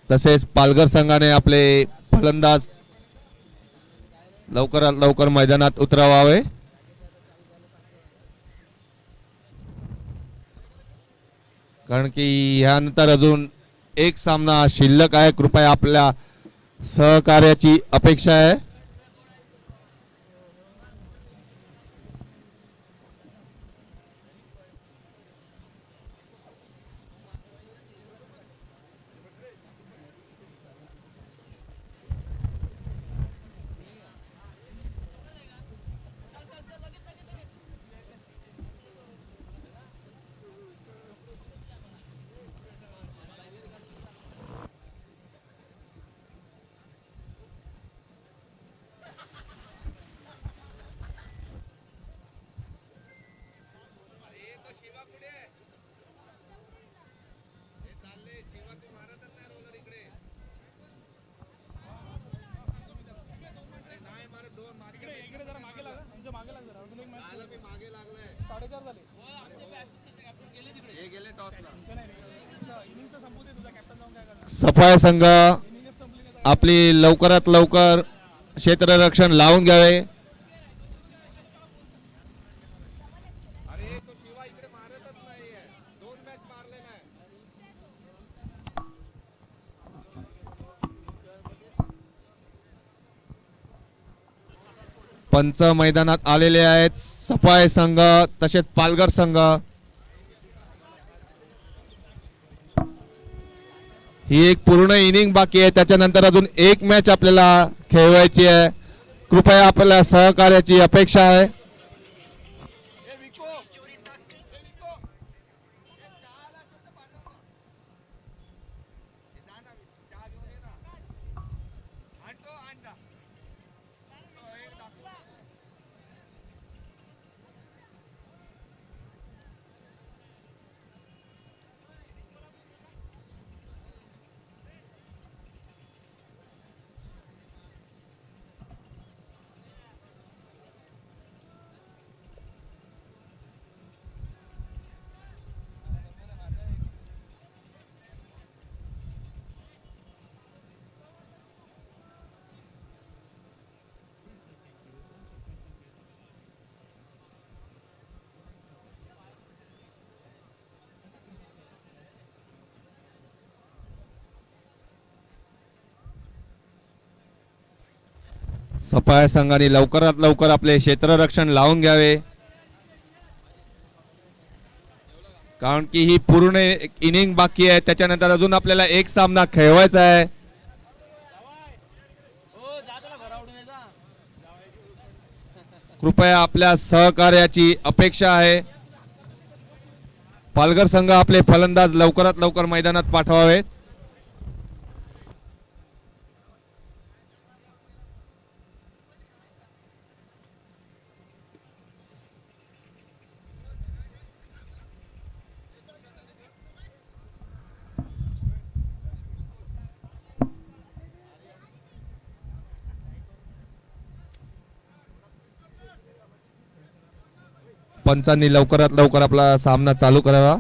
Speaker 1: तसेच पालघर संघाने आपले फलंदाज लवकरात लवकर मैदानात उतरवावे. कारण की यानंतर अजून एक सामना शिल्लक आहे. कृपया आपल्या सहकार्याची अपेक्षा आहे. सफाई संघ आपली लवकरात लवकर क्षेत्ररक्षण लावून घ्यावे. पंच मैदानात आलेले आहेत. सफाई संघ तसेच पालघर संघ. ही एक पूर्ण इनिंग बाकी आहे. त्याच्यानंतर अजून एक मॅच आपल्याला खेळवायची आहे. कृपया आपल्या सहकार्याची अपेक्षा आहे. सफाया संघाने लवकरात लवकर आपले क्षेत्ररक्षण लावून घ्यावे, कारण की ही पूर्ण इनिंग बाकी आहे. त्याच्यानंतर अजून आपल्याला एक सामना खेळवायचा आहे. कृपया आपल्या सहकार्याची अपेक्षा आहे. पालघर संघ आपले फलंदाज लवकरात लवकर मैदानात पाठवावेत. पंचांनी लवकरात लवकर आपला सामना चालू करावा.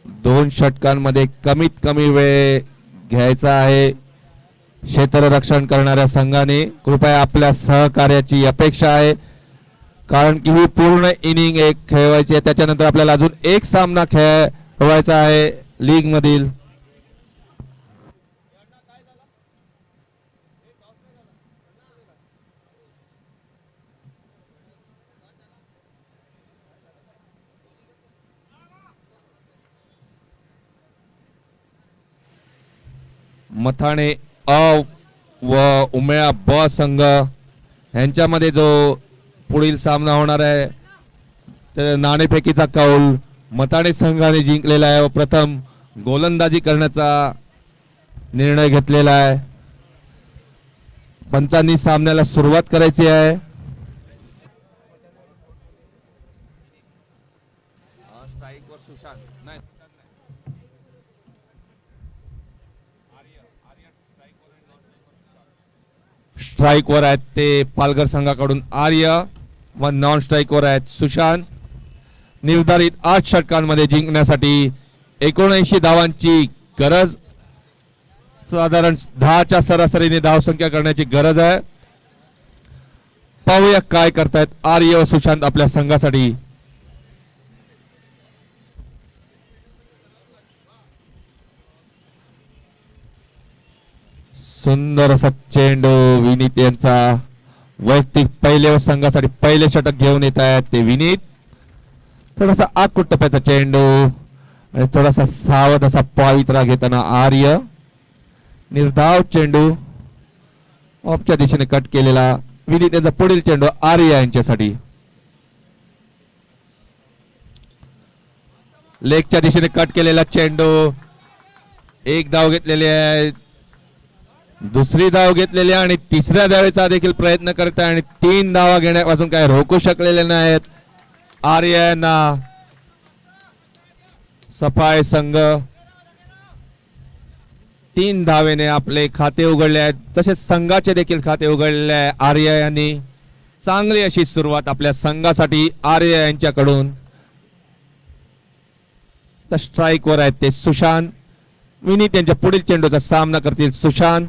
Speaker 1: दोन षटकांमध्ये कमीत कमी वेळ घ्यायचा आहे क्षेत्ररक्षण करणाऱ्या संघाने. कृपया आपल्या सहकार्याची अपेक्षा आहे, कारण की ही पूर्ण इनिंग एक खेळवायची आहे. त्याच्यानंतर आपल्याला अजून एक सामना खेळवायचा आहे लीग मधील. मथाणे अ व उमेळा ब संघ यांच्यामध्ये जो पुढील सामना होणार आहे ते नाणेफेकीचा कौल मथाणे संघाने जिंकलेला आहे व प्रथम गोलंदाजी करण्याचा निर्णय घेतलेला आहे. पंचांनी सामन्याला सुरुवात करायची आहे. स्ट्राइक वर आहेत ते पालघर संघाकडून आर्य व नॉन स्ट्राइक वर आहेत सुशांत. निर्धारित 8 षटकांमध्ये जिंकण्यासाठी 79 धावांची गरज, साधारण 10च्या सरासरीने धावसंख्या करण्याची गरज आहे. पाहूया काय करतायत आर्य व सुशांत आपल्या संघासाठी. सुंदर असा चेंडू विनीत यांचा वैयक्तिक पहिले संघासाठी पहिले षटक घेऊन येत आहेत ते विनीत. थोडासा आकुट टप्प्याचा चेंडू आणि थोडासा सावध असा पवित्रा घेताना आर्य. निर्धाव चेंडू ऑफच्या दिशेने कट केलेला विनीत यांचा पुढील चेंडू आर्य यांच्यासाठी. लेगच्या दिशेने कट केलेला चेंडू. एक धाव घेतलेली आहे, दुसरी धाव घेतलेली आहे आणि तिसऱ्या धावेचा देखील प्रयत्न करत आहे आणि 3 धावा घेण्यापासून काय रोखू शकलेले नाहीत आर्य यांना. सफाई संघ 3 धावेने आपले खाते उघडले आहेत, तसेच संघाचे देखील खाते उघडले आहे आर्य यांनी. चांगली अशी सुरुवात आपल्या संघासाठी आर्य यांच्याकडून. तर स्ट्राइक वर आहेत ते सुशांत. विनीत यांच्या पुढील चेंडूचा सामना करतील सुशांत.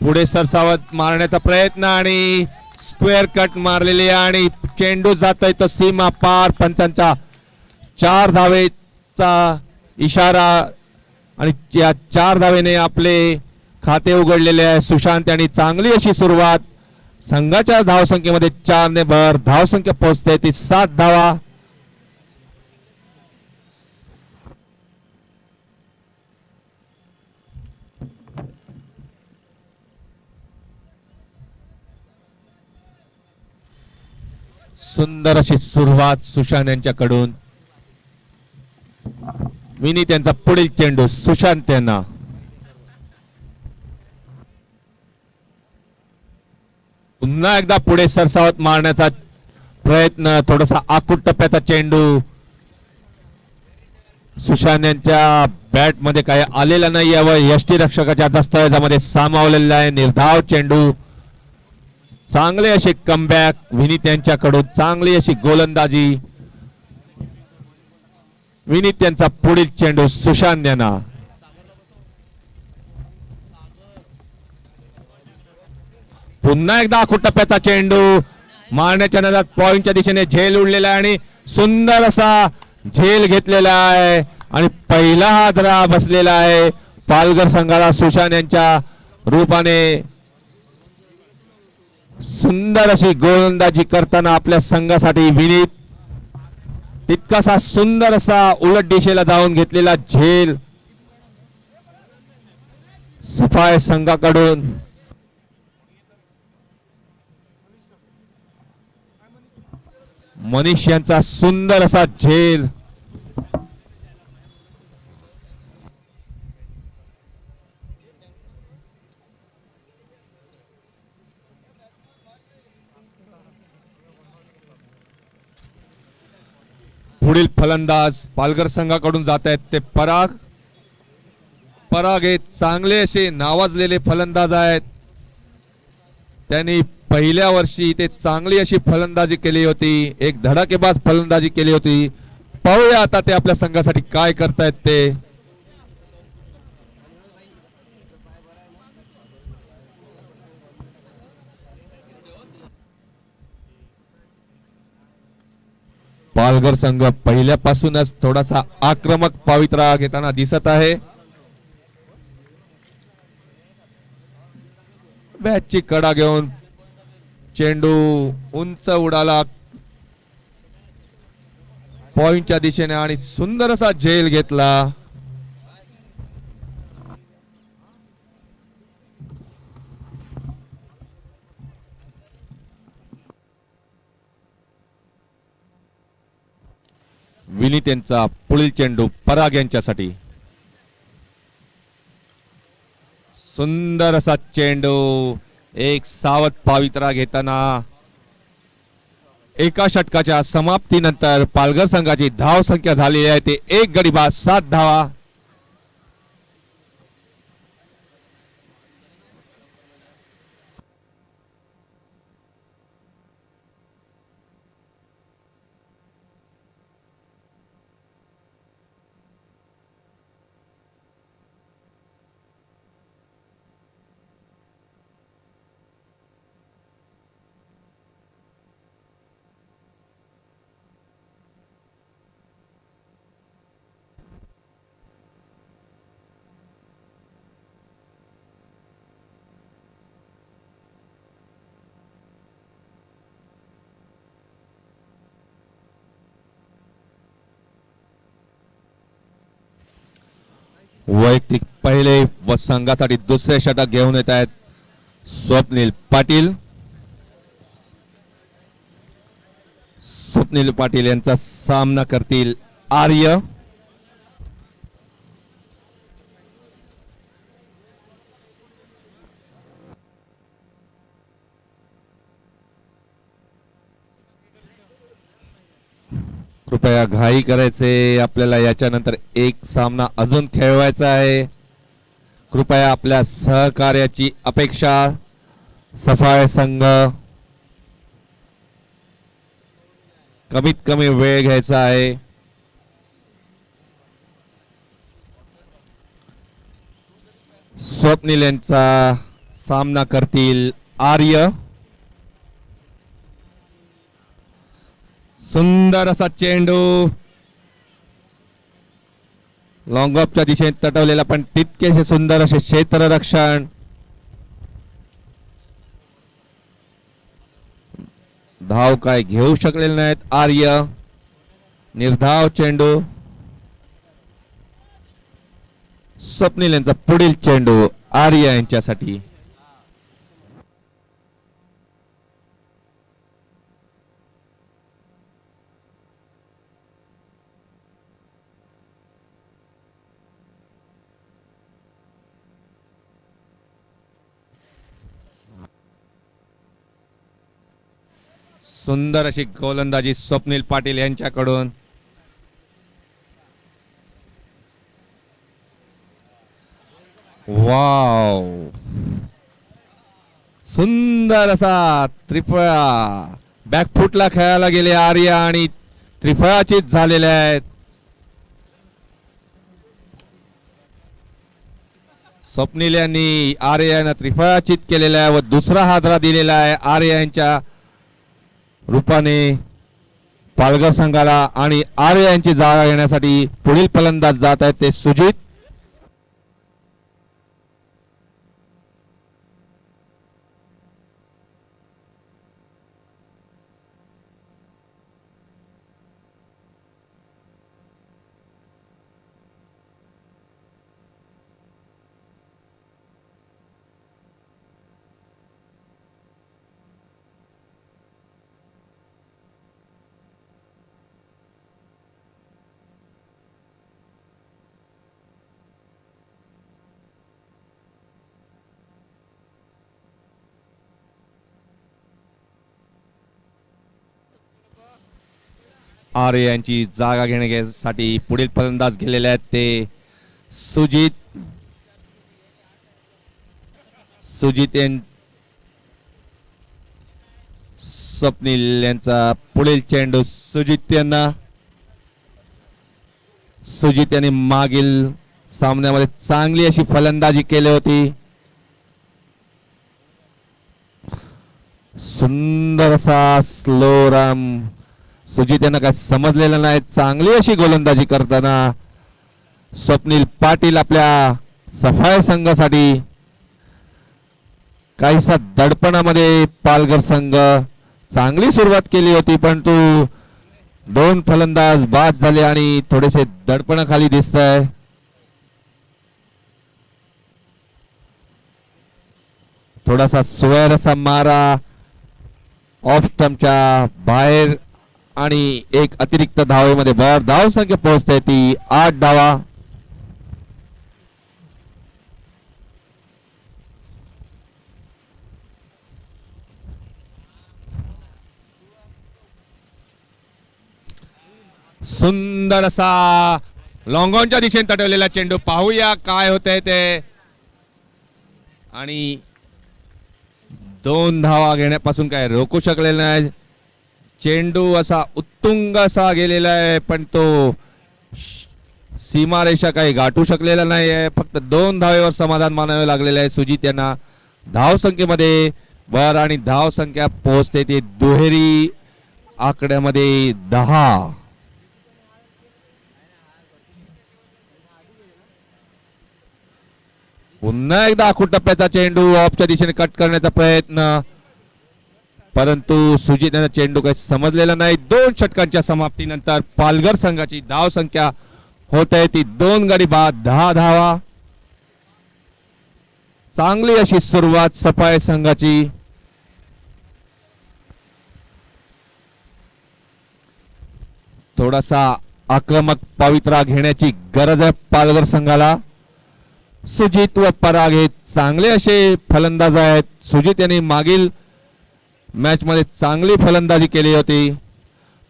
Speaker 1: पुढे सरसावत मारण्याचा प्रयत्न आणि स्क्वेअर कट मारलेली आणि चेंडू जातोय तो सीमा पार. पंचांचा 4 धावेचा इशारा आणि या 4 धावेने आपले खाते उघडलेले आहे सुशांत यांनी. चांगली अशी सुरुवात. संघाच्या धावसंख्येमध्ये 4 ने भर धावसंख्या पोहोचते ती 7 धावा. सुंदर अशी सुरुवात सुशांत यांच्याकडून. विनीत यांचा पुढील चेंडू सुशांत यांना. पुन्हा एकदा पुढे सरसावत मारण्याचा प्रयत्न. थोडासा आकुट टप्प्याचा चेंडू सुशांत यांच्या बॅट मध्ये काही आलेला नाही व यष्टीरक्षकाच्या दस्तावेजामध्ये सामावलेला आहे. निर्धाव चेंडू. चांगले असे कमबॅक विनीत यांच्याकडून. चांगली अशी गोलंदाजी. विनीत यांचा पुढील चेंडू सुशांत यांना. पुन्हा एकदा आखूटप्प्याचा चेंडू मारण्याच्या नादात पॉइंटच्या दिशेने झेल उडलेला आहे आणि सुंदर असा झेल घेतलेला आहे आणि पहिला हा धरा बसलेला आहे पालघर संघाला सुशांत यांच्या रूपाने. सुंदर अशी गोलंदाजी करताना आपल्या संघासाठी विनीत तितकासा सुंदर असा उलट दिशेला जाऊन घेतलेला झेल सफाई संघाकडून. मनीष यांचा सुंदर असा झेल. पुढील फलंदाज पालघर संघाकडून जात आहेत ते पराग. पराग हे चांगले असे नावाजलेले फलंदाज आहेत. त्यांनी पहिल्या वर्षी ते चांगली अशी फलंदाजी केली होती. एक धडाकेबाज फलंदाजी केली होती. पाहूया आता ते आपल्या संघासाठी काय करतायत ते. पालघर संघ पहिल्यापासूनच थोडासा आक्रमक पवित्रा घेताना दिसत आहे. बॅटची कडा घेऊन चेंडू उंच उडाला पॉइंटच्या दिशेने आणि सुंदर असा झेल घेतला. विनीत यांचा पुढील चेंडू पराग यांच्यासाठी. सुंदर असा चेंडू एक सावध पवित्रा घेताना एका षटकाच्या समाप्तीनंतर पालघर संघाची धाव संख्या झाली आहे ते 1 गडी बाद 7 धावा. वैयक्तिक पहिले व संघासाठी दुसरे षटक घेऊन येत आहेत स्वप्नील पाटील. स्वप्नील पाटील यांचा सामना करतील आर्य. कृपया घाई करायचे. आपल्याला याच्यानंतर एक सामना अजून खेळवायचा आहे. कृपया आपल्या सहकार्याची अपेक्षा. सफाई संघ कमीत कमी वेळ घ्यायचा आहे. स्वप्नील यांचा सामना करतील आर्य. सुंदर असा चेंडू लॉंग ऑफच्या दिशेने तटवलेला पण तितकेसे सुंदर असे क्षेत्ररक्षण. धाव काय घेऊ शकलेले नाहीत आर्य. निर्धाव चेंडू. स्वप्नील यांचा पुढील चेंडू आर्य यांच्यासाठी. सुंदर अशी गोलंदाजी स्वप्नील पाटील यांच्याकडून. वाव, सुंदर असा त्रिफळा. बॅकफुटला खेळायला गेले आर्य आणि त्रिफळाचीच झालेले आहेत. स्वप्नील यांनी आर्य यांना त्रिफळाचित केलेला आहे व दुसरा हादरा दिलेला आहे आर्य यांच्या रूपाने पालघर संघाला आणि आर्य यांची जागा घेण्यासाठी पुढील फलंदाज जात आहेत ते सुजित. आर्य यांची जागा घेण्यासाठी पुढील फलंदाज गेलेले आहेत ते सुजित. स्वप्नील यांचा पुढील चेंडू सुजित यांना. सुजित यांनी मागील सामन्यामध्ये चांगली अशी फलंदाजी केली होती. सुंदर असा स्लो राम. सुजित यांना काय समजलेलं नाही. चांगली अशी गोलंदाजी करताना स्वप्नील पाटील आपल्या सफाई संघासाठी काहीसा दडपणामध्ये पालघर संघ चांगली सुरुवात केली होती परंतु दोन फलंदाज बाद झाले आणि थोडेसे दडपणाखाली दिसत आहे. थोडासा सुवैर असा मारा ऑफ स्टंपच्या बाहेर आणि एक अतिरिक्त धावेमध्ये भर. धाव संख्या पोहोचते ती 8 धावा. सुंदर असा लॉंगॉनच्या दिशेने तटवलेला चेंडू. पाहूया काय होतंय ते. आणि 2 धावा घेण्यापासून काय रोखू शकलेला नाही. चेंडू असा उत्तुंग असा गेलेला आहे पण तो सीमारेषा काही गाठू शकलेला नाही आहे. फक्त 2 धावेवर समाधान मानावे लागलेले आहे सुजित यांना. धाव संख्येमध्ये भर आणि धाव संख्या पोहोचते ती दुहेरी आकड्यामध्ये 10. पुन्हा एकदा आखूड टप्प्याचा चेंडू ऑफच्या दिशेने कट करण्याचा प्रयत्न परंतु सुजित यांना चेंडू काही समजलेला नाही. 2 षटकांच्या समाप्तीनंतर पालघर संघाची धाव संख्या होत आहे ती 2 गडी बाद 10 धावा. चांगली अशी सुरुवात सफाई संघाची. थोडासा आक्रमक पवित्रा घेण्याची गरज आहे पालघर संघाला. सुजित व पराग हे चांगले असे फलंदाज आहेत. सुजित यांनी मागील मॅच मध्ये चांगली फलंदाजी केली होती.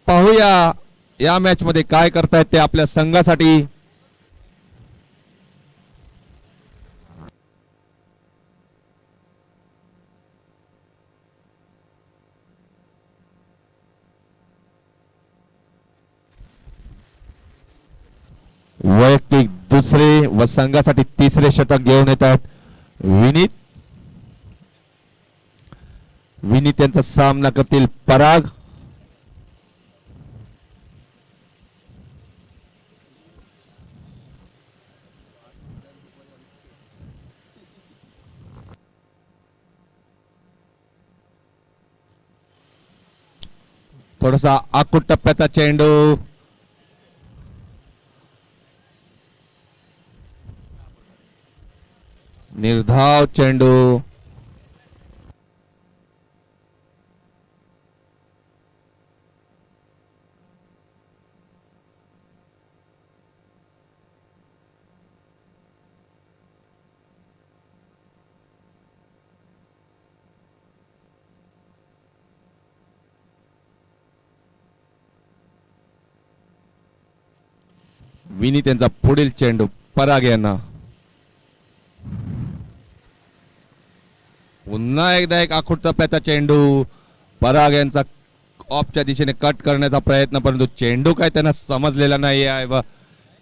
Speaker 1: पाहूया या मॅच मध्ये काय करतायत ते आपल्या संघासाठी. वैयक्तिक दुसरे व संघासाठी तिसरे षटक घेऊन येतात विनीत. विनीत यांचा सामना करतील पराग. थोडासा आखूड टप्प्याचा चेंडू. निर्धाव चेंडू. विनीत यांचा पुढील चेंडू पराग यांना. पुन्हा एकदा एक आखूड टप्प्याचा चेंडू. पराग यांचा ऑफच्या दिशेने कट करण्याचा प्रयत्न परंतु चेंडू काय त्यांना समजलेला नाही आहे व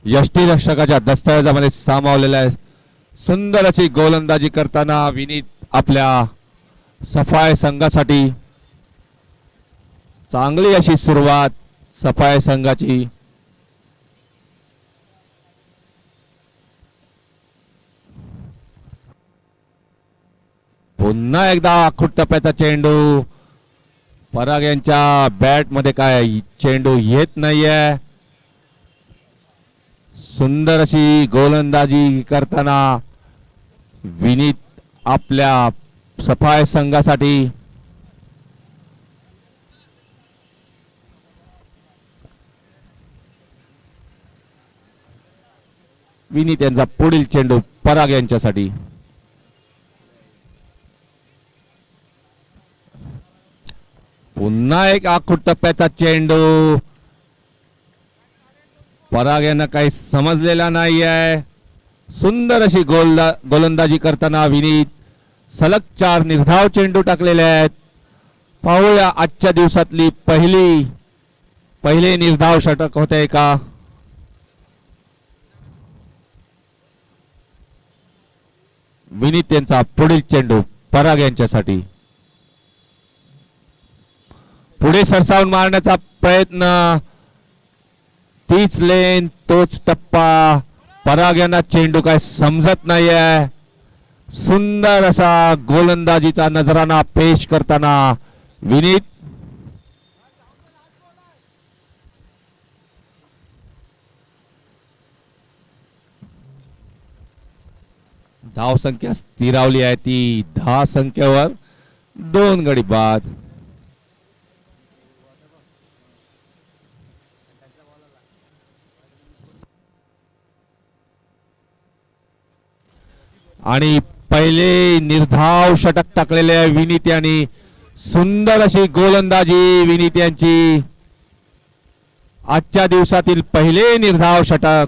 Speaker 1: यष्टीरक्षकाच्या दस्तावेजामध्ये सामावलेला आहे. सुंदर अशी गोलंदाजी करताना विनीत आपल्या सफाई संघासाठी चांगली अशी सुरुवात सफाई संघाची. पुन्हा एकदा आखूट टप्प्याचा चेंडू. पराग यांच्या बॅट मध्ये काय चेंडू येत नाहीये. सुंदर अशी गोलंदाजी करताना विनीत आपल्या सफाई संघासाठी विनीत यांचा पुढील चेंडू पराग यांच्यासाठी. पुन्हा एक आखूट टप्प्याचा चेंडू. पराग यांना काही समजलेला नाही आहे. सुंदर अशी गोलंदाजी करताना विनीत सलग 4 निर्धाव चेंडू टाकलेले आहेत. पाहूया आजच्या दिवसातली पहिले निर्धाव षटक होते का. विनीत यांचा पुढील चेंडू पराग यांच्यासाठी. पुढे सरसावून मारण्याचा प्रयत्न. तीच लेन तोच टप्पा. पराग यांना चेंडू काय समजत नाहीये. सुंदर असा गोलंदाजीचा नजराना पेश करताना विनीत. धाव संख्या स्थिरावली आहे ती 10 संख्येवर. 2 गडी बाद. आणि पहिले निर्धाव षटक टाकलेले आहे विनीत यांनी. सुंदर अशी गोलंदाजी विनीत यांची. आजच्या दिवसातील पहिले निर्धाव षटक.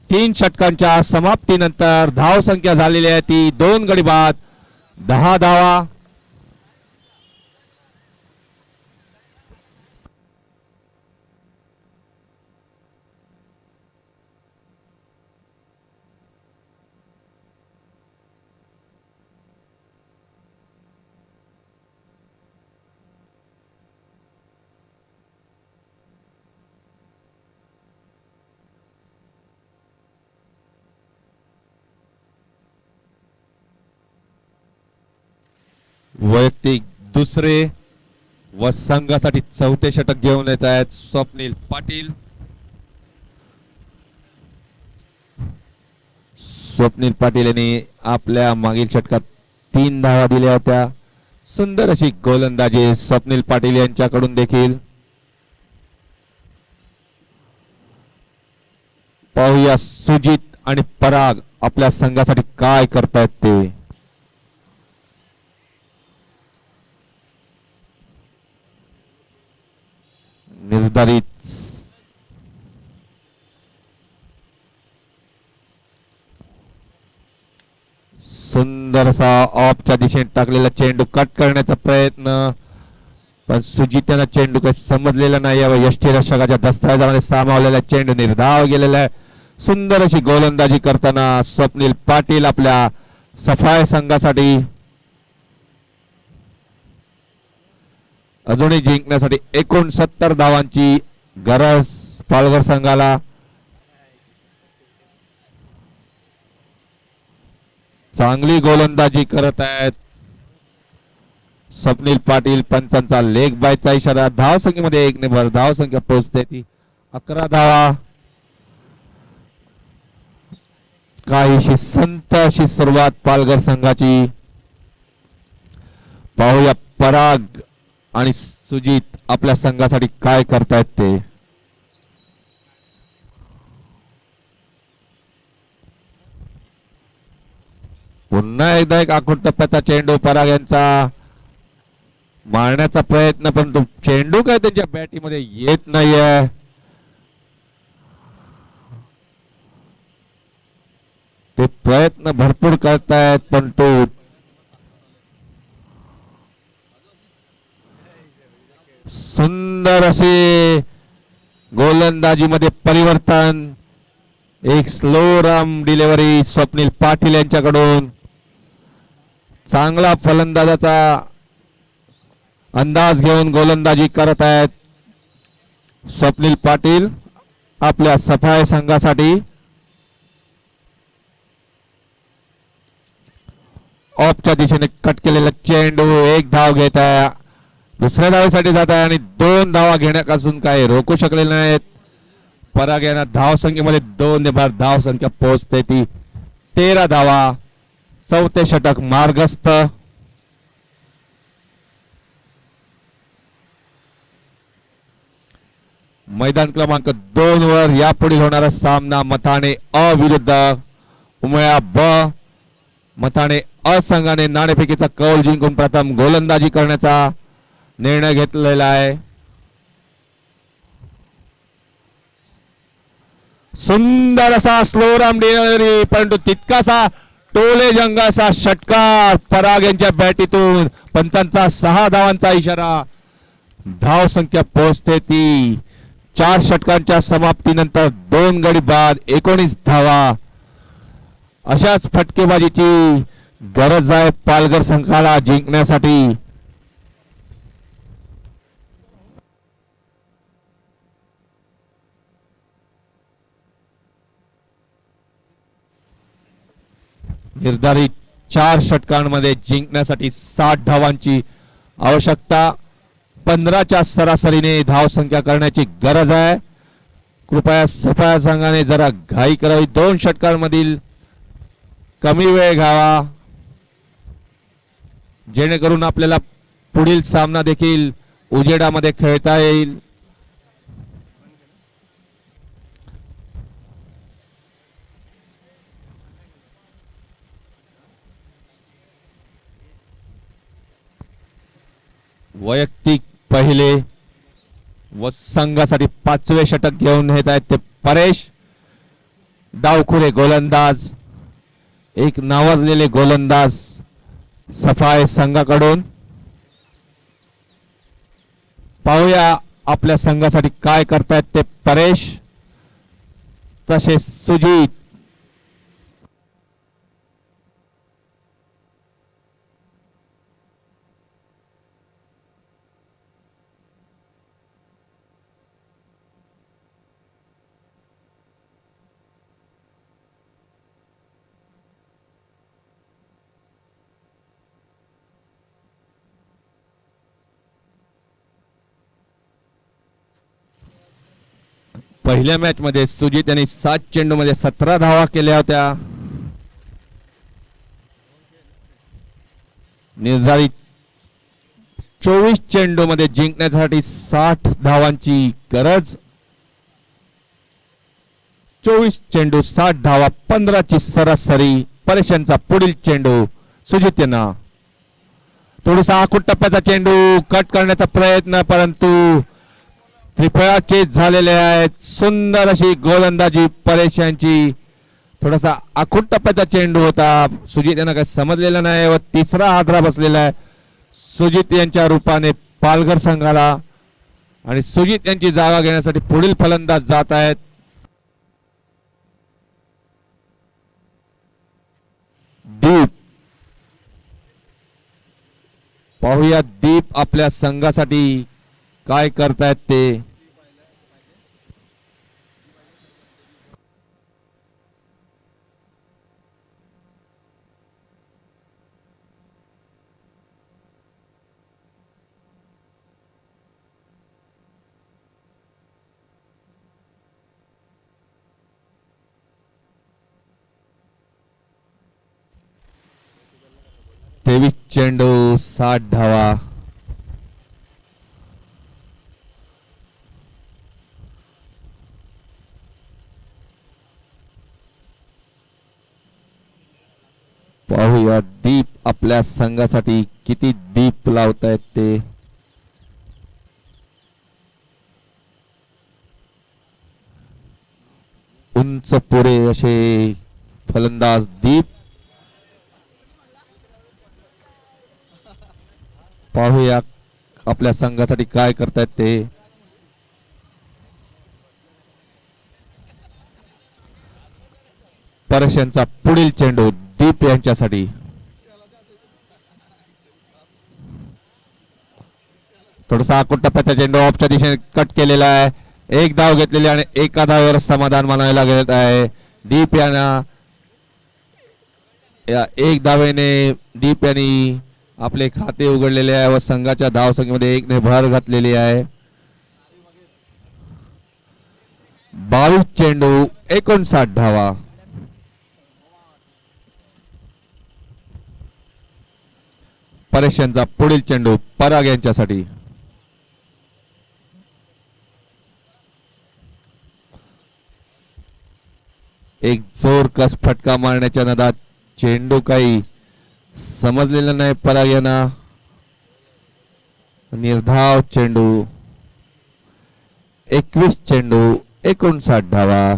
Speaker 1: तीन षटकांच्या समाप्तीनंतर धाव संख्या झालेली आहे ती 2 गडी बाद. 10 धावा. वैयक्तिक दुसरे व संघासाठी चौथे षटक घेऊन येत आहेत स्वप्नील पाटील. स्वप्नील पाटील यांनी आपल्या मागील षटकात 3 धावा दिल्या होत्या. सुंदर अशी गोलंदाजी स्वप्नील पाटील यांच्याकडून देखील. पाहूया सुजित आणि पराग आपल्या संघासाठी काय करतायत ते. निर्धारित सुंदर असा ऑफच्या दिशेने टाकलेला चेंडू कट करण्याचा प्रयत्न. पण सुजित यांना चेंडू काही समजलेला नाही. यष्टीरक्षकाच्या दस्तावेजामध्ये सामावलेला चेंडू निर्धाव गेलेला आहे. सुंदर अशी गोलंदाजी करताना स्वप्नील पाटील आपल्या सफाई संघासाठी. अजूनही जिंकण्यासाठी 69 धावांची गरज पालघर संघाला. चांगली गोलंदाजी करत आहेत स्वप्नील पाटील. पंचांचा लेग बायचा इशारा. धाव संख्येमध्ये 1 ने भर. धाव संख्या पोहोचते ती 11 धावा. काहीशी संत अशी सुरुवात पालघर संघाची. पाहूया पराग आणि सुजित आपल्या संघासाठी काय करतायत ते. पुन्हा एकदा एक आखूट टप्प्याचा चेंडू. पराग यांचा मारण्याचा प्रयत्न पण तो चेंडू काय त्यांच्या बॅटीमध्ये येत नाहीये. ते प्रयत्न भरपूर करतायत पण तो सुंदर असे गोलंदाजीमध्ये परिवर्तन. एक स्लो राम डिलिव्हरी स्वप्नील पाटील यांच्याकडून. चांगला फलंदाजाचा अंदाज घेऊन गोलंदाजी करत आहेत स्वप्नील पाटील आपल्या सफाई संघासाठी. ऑफच्या दिशेने कट केलेला चेंडू. एक धाव घेत आहे, दुसऱ्या धावेसाठी जात आहे आणि 2 धावा घेण्यापासून काही रोखू शकले नाहीत. पराग यांना धाव संख्येमध्ये 2 ने भर धाव संख्या पोहोचते ती 13 धावा. चौथे षटक मार्गस्थ. मैदान क्रमांक 2 वर यापुढील होणारा सामना मथाणे अ विरुद्ध उमया ब. मथाणे अ संघाने नाणेफेकीचा कौल जिंकून प्रथम गोलंदाजी करण्याचा निर्णय घेतलेला आहे. सुंदर असा स्लो राम डिलिव्हरी, परंतु तितकासा टोले जंगाचा षटकार पराग यांच्या बॅटीतून. पंचांचा 6 धावांचा इशारा. धाव संख्या पोहोचते ती 4 षटकांच्या समाप्तीनंतर 2 गडी बाद 19 धावा. अशाच फटकेबाजीची गरज आहे पालघर संघाला जिंकण्यासाठी. निर्धारित 4 षटकांमध्ये जिंकण्यासाठी 60 धावांची आवश्यकता. 15च्या सरासरीने धाव संख्या करण्याची गरज आहे. कृपया सफाया संघाने जरा घाई करावी. 2 षटकांमधील कमी वेळ घ्यावा जेणेकरून आपल्याला पुढील सामना देखील उजेडामध्ये खेळता येईल. वैयक्तिक पहिले व संघासाठी 5वे षटक घेऊन येत आहेत ते परेश. डावखुरे गोलंदाज, एक नावाजलेले गोलंदाज सफाई संघाकडून. पाहूया आपल्या संघासाठी काय करतायत ते परेश. तसेच सुजित. पहिल्या मॅच मध्ये सुजित यांनी 7 चेंडूमध्ये 17 धावा केल्या होत्या. निर्धारित 24 चेंडूमध्ये जिंकण्यासाठी 60 धावांची गरज. 24 चेंडू 60 धावा, 15ची सरासरी. परेशांचा पुढील चेंडू सुजित यांना. थोडासा आखूड टप्प्याचा चेंडू कट करण्याचा प्रयत्न, परंतु त्रिफळा चेस झालेले आहेत. सुंदर अशी गोलंदाजी परेश यांची. थोडासा आखूड टप्प्याचा चेंडू होता. सुजित यांना काही समजलेलं नाही व तिसरा हादरा बसलेला आहे सुजित यांच्या रूपाने पालघर संघाला. आणि सुजित यांची जागा घेण्यासाठी पुढील फलंदाज जात आहेत. दीप. पाहूया दीप आपल्या संघासाठी काय करतायत ते. तेवीस चेंडू 60 धावा. पाहूया दीप आपल्या संघासाठी किती दीप लावतायत ते. उंच पुरे असे फलंदाज दीप. पाहूया आपल्या संघासाठी काय करतायत ते. परेशांचा पुढील चेंडू दीप यांच्यासाठी. थोडासा आकुट टप्प्याचा चेंडू ऑफच्या दिशेने कट केलेला आहे. एक धाव घेतलेली आणि एका धावेवर समाधान मानावे लागत आहे. दीप यांना या एक धावेने दीप यांनी आपले खाते उघडलेले आहे व संघाच्या धावसंख्येमध्ये एकने भर घातलेली आहे. 22 चेंडू 59 धावा. परेशांचा पुढील चेंडू पराग यांच्यासाठी. एक जोरकस फटका मारण्याच्या नादात चेंडू काही समजलेला नाही पराग यांना. निर्धाव चेंडू 21 चेंडू 59 धावा.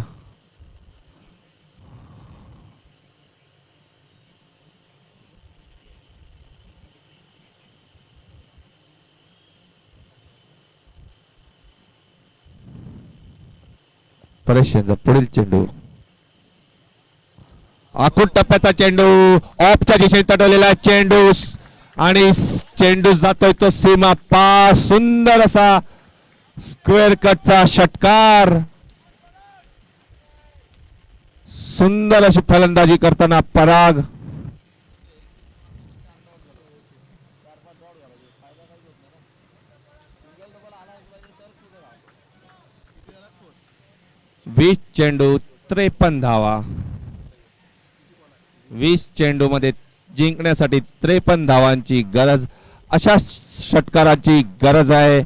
Speaker 1: परेशांचा पुढील चेंडू आकुट टप्प्याचा चेंडू ऑफच्या दिशेने तटवलेला चेंडू आणि चेंडू जातोय तो सीमा पार. सुंदर असा स्क्वेअर कटचा षटकार. सुंदर अशी फलंदाजी करताना पराग. वीस चेंडू 53 धावा. 20 चेंडू मध्ये जिंकण्यासाठी 53 धावांची गरज. अशा षटकाराची गरज आहे.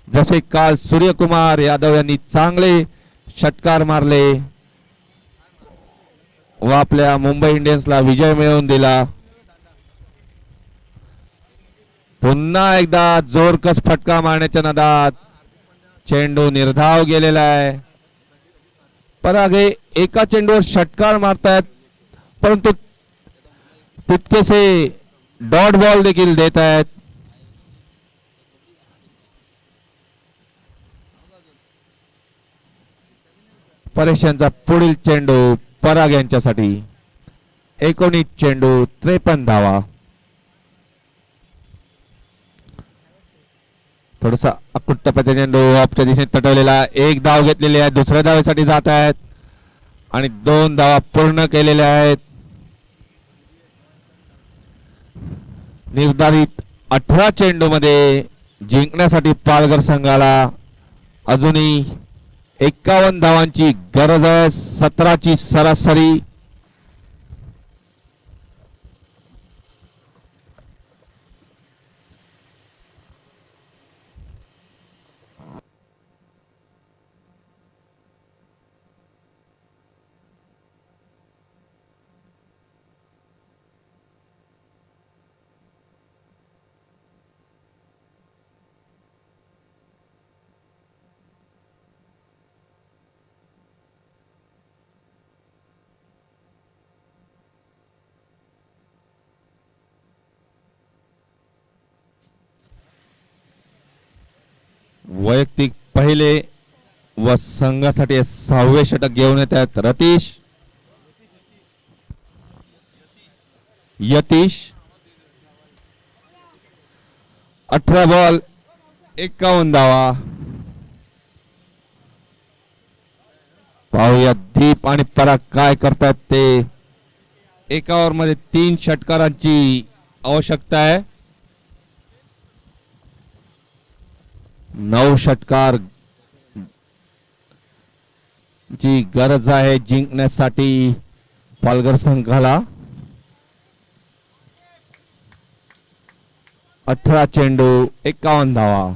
Speaker 1: जसे काल सूर्यकुमार यादव यांनी चांगले षटकार मारले व आपल्या मुंबई इंडियन्सला विजय मिळवून दिला. पुन्हा एकदा जोरकस फटका मारण्याच्या नादात चेंडू निर्धाव गेलेला आहे. पराग हे एका चेंडूवर षटकार मारतायत परंतु तितकेसे डॉट बॉल देखील देत आहेत. परेशांचा पुढील चेंडू पराग यांच्यासाठी. 19 चेंडू 53 धावा. थोडासा अकुट टप्प्याचा चेंडू ऑफच्या दिशेने तटवलेला. एक धाव घेतलेली आहे. दुसऱ्या धावेसाठी जात आहेत आणि 2 धावा पूर्ण केलेल्या आहेत. निर्धारित 18 चेंडू मध्ये जिंकण्यासाठी पालघर संघाला अजूनही 51 धावांची गरज आहे. 17ची सरासरी. वैयक्तिक पहिले व संघासाठी 6वे षटक घेऊन येत आहेत रतीश यतीश. 18 बॉल 51 धावा. पाहूया दीप आणि पराग काय करतात ते. एका ओव्हर मध्ये 3 षटकारांची आवश्यकता आहे. 9 षटकार ची गरज आहे जिंकण्यासाठी पालघर संघाला. 18 चेंडू 51 धावा.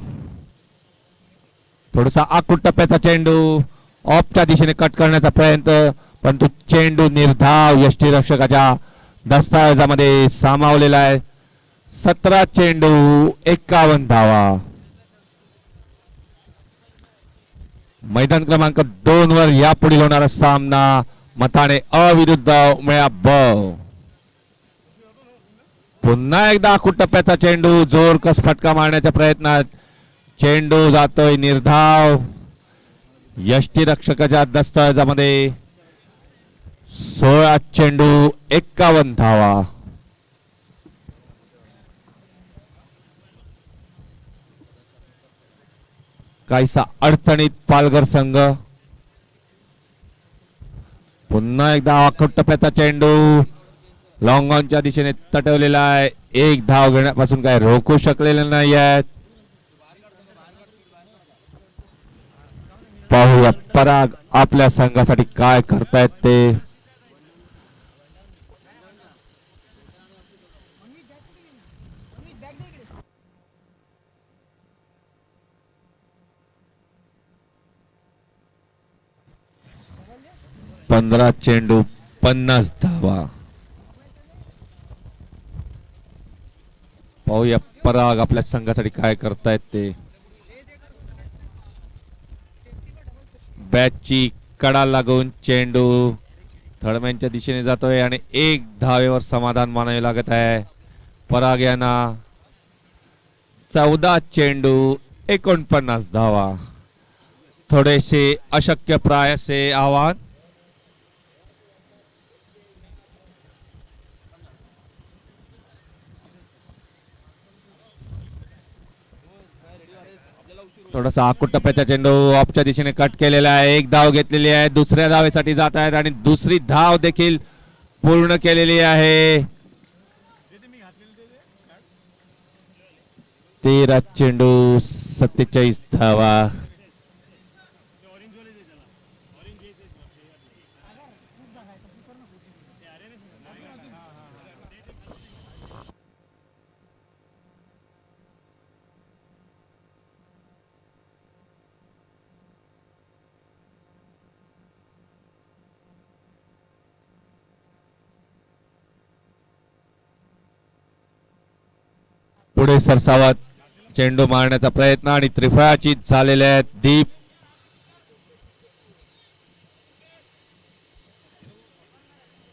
Speaker 1: थोडासा आकुट टप्प्याचा चेंडू ऑफच्या दिशेने कट करण्याचा प्रयत्न परंतु चेंडू निर्धाव यष्टीरक्षकाच्या दस्तावेजामध्ये सामावलेला आहे. 17 चेंडू 51 धावा. मैदान क्रमांक 2 वर यापुढील होणारा सामना मताने अ विरुद्ध उमळा ब. पुन्हा एकदा आकुट टप्प्याचा चेंडू जोरकस फटका मारण्याच्या प्रयत्नात चेंडू जातोय निर्धाव यष्टीरक्षकाच्या दस्तावेजामध्ये. 16 चेंडू 51 धावा. काहीसा अडचणीत पालघर संघ. पुन्हा एकदा आखट टप्प्याचा चेंडू लॉंग ऑनच्या दिशेने तटवलेला आहे. एक धाव घेण्यापासून काय रोखू शकलेले नाही आहेत. पाहूया पराग आपल्या संघासाठी काय करतायत ते. पंधरा चेंडू 50 धावा. पाहूया पराग आपल्या संघासाठी काय करतायत ते. बॅटची कडा लागून चेंडू थर्डमॅनच्या दिशेने जातोय आणि एक धावेवर समाधान मानावे लागत आहे पराग यांना. 14 चेंडू 49 धावा. थोडेसे अशक्य प्राय असे आव्हान. थोडासा आकुट टप्प्याचा चेंडू ऑफच्या दिशेने कट केलेला आहे. एक धाव घेतलेली आहे. दुसऱ्या धावेसाठी जात आहेत आणि दुसरी धाव देखील पूर्ण केलेली आहे. 13 चेंडू 47 धावा. पुढे सरसावत चेंडू मारण्याचा प्रयत्न आणि त्रिफळाची झालेले आहेत. दीप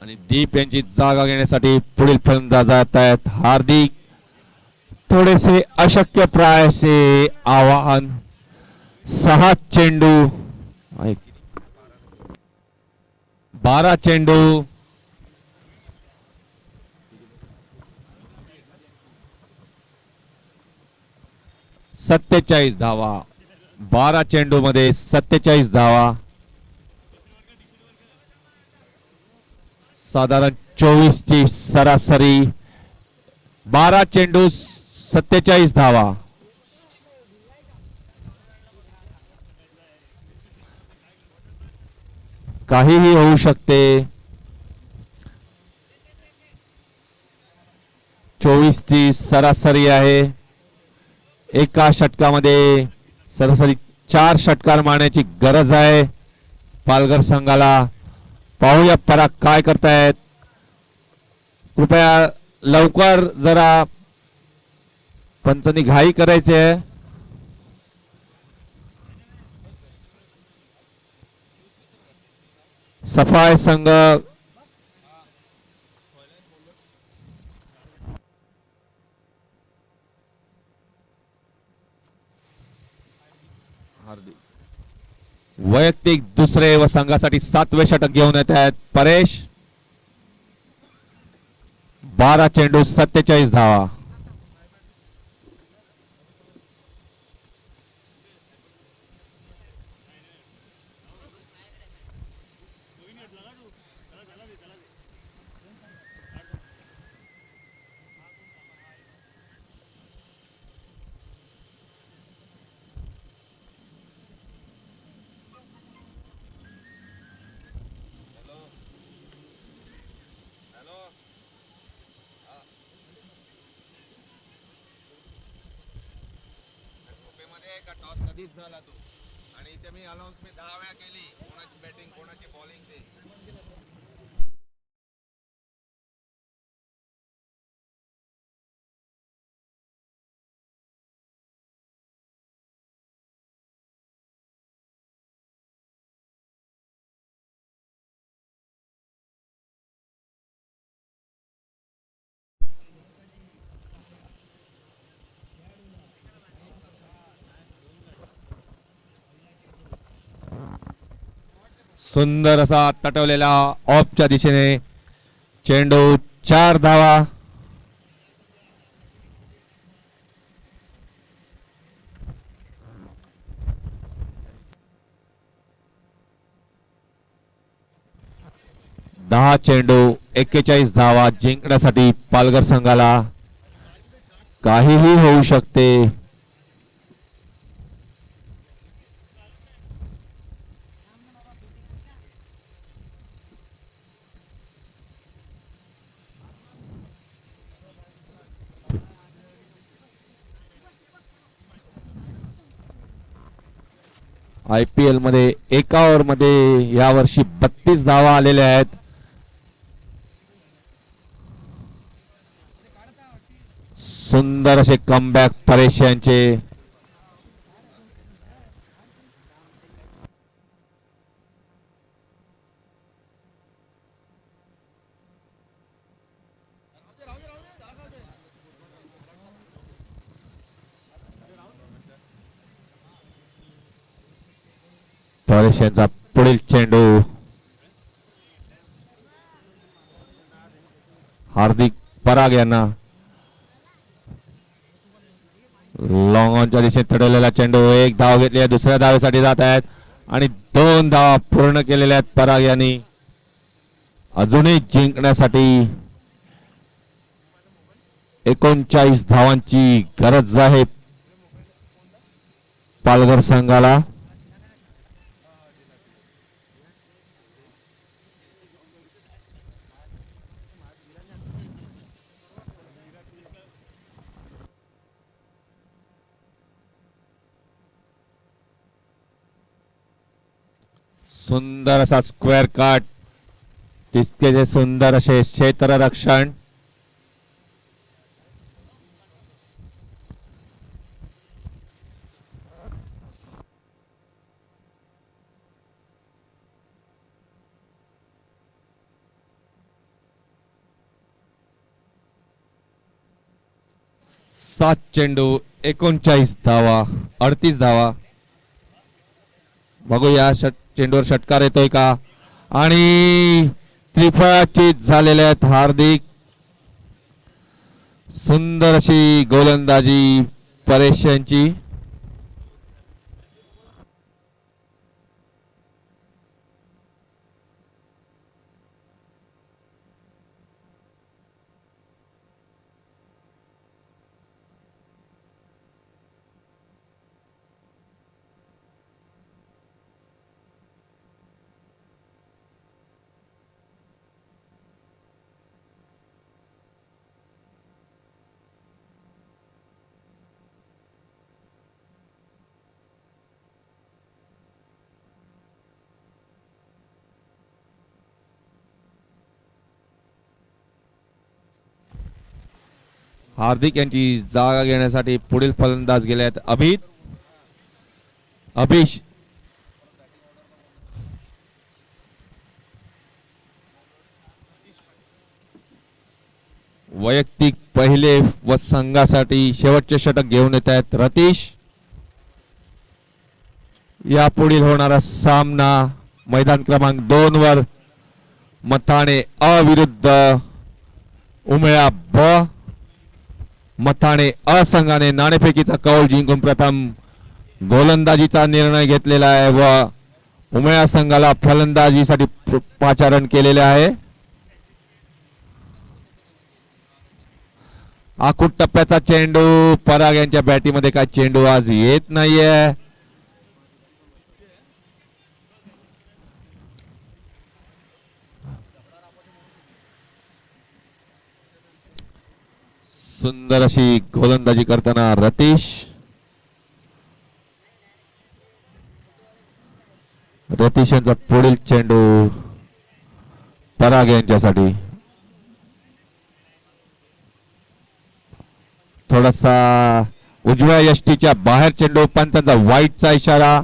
Speaker 1: आणि दीप यांची जागा घेण्यासाठी पुढील फलंदाज जात आहेत. हार्दिक थोडेसे अशक्य प्रायसे आव्हान. 6 चेंडू 12 चेंडू 47 धावा. 12 चेंडू मध्ये 47 धावा. साधारण 24 ची सरासरी. 12 चेंडू 47 धावा. काहीही होऊ शकते. 24 ची सरासरी आहे. एका षटकामध्ये सरासरी 4 षटकार मारण्याची गरज आहे पालघर संघाला. पाहूया पराग काय करतायत. कृपया लवकर जरा पंचांनी घाई करायची आहे. सफाई संघ वैयक्तिक दुसरे व संघासाठी 7वे षटक घेऊन येत आहेत परेश. 12 चेंडू 47 धावा. टॉस कधीच झाला तो आणि इथे मी अनाउन्समेंट 10 वेळा केली कोणाची बॅटिंग कोणाची बॉलिंग ते. सुंदर असा तटवलेला ऑफच्या दिशेने चेंडू 4 धावा. दहा चेंडू 41 धावा जिंकण्यासाठी पालघर संघाला काहीही होऊ शकते. IPL मध्ये एका ओव्हर मध्ये यावर्षी 32 धावा आलेल्या आहेत. सुंदर असे कमबॅक परेश यांचे. परेश यांचा पुढील चेंडू हार्दिक पराग यांना लॉंग ऑनच्या दिशेने चढवलेला चेंडू. एक धाव घेतली आहे, दुसऱ्या धावेसाठी जात आहेत आणि 2 धावा पूर्ण केलेल्या आहेत पराग यांनी. अजूनही जिंकण्यासाठी 39 धावांची गरज आहे पालघर संघाला. सुंदर असा स्क्वेअर कट, तितके सुंदर असे क्षेत्ररक्षण. सात चेंडू 39 धावा 38 धावा. बघूया चेंडूवर षटकार येतोय का आणि त्रिफळाचीत झालेले आहेत हार्दिक. सुंदर अशी गोलंदाजी परेश यांची. हार्दिक यांची जागा घेण्यासाठी पुढील फलंदाज गेले आहेत अभिष. वैयक्तिक पहिले व संघासाठी शेवटचे षटक घेऊन येत आहेत रतीश. या पुढील होणारा सामना मैदान क्रमांक 2 वर मथाणे अ विरुद्ध उमेळा ब. मथाणे अ संघाने नाणेफेकीचा कौल जिंकून प्रथम गोलंदाजीचा निर्णय घेतलेला आहे व उमेळा संघाला फलंदाजीसाठी पाचारण केलेले आहे. आखूट टप्प्याचा चेंडू. पराग यांच्या बॅटीमध्ये काय चेंडू आज येत नाहीये. सुंदर अशी गोलंदाजी करताना रतीश. रतीश यांचा पुढील चेंडू पराग यांच्यासाठी. थोडासा उजव्या यष्टीच्या बाहेर चेंडू. पंचांचा वाईटचा इशारा.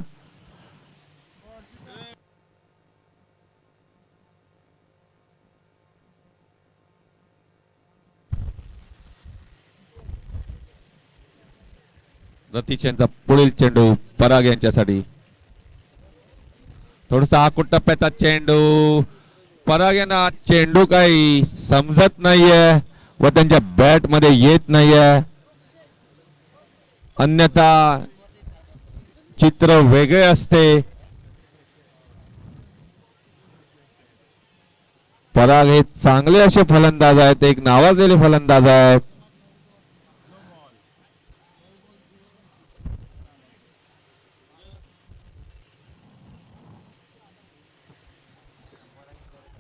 Speaker 1: रतीश यांचा पुढील चेंडू पराग यांच्यासाठी. थोडासा आकुट टप्प्याचा चेंडू. पराग यांना चेंडू काही समजत नाहीये व त्यांच्या बॅट मध्ये येत नाहीये. अन्यथा चित्र वेगळे असते. पराग हे चांगले असे फलंदाज आहेत, एक नावाजलेले फलंदाज आहेत.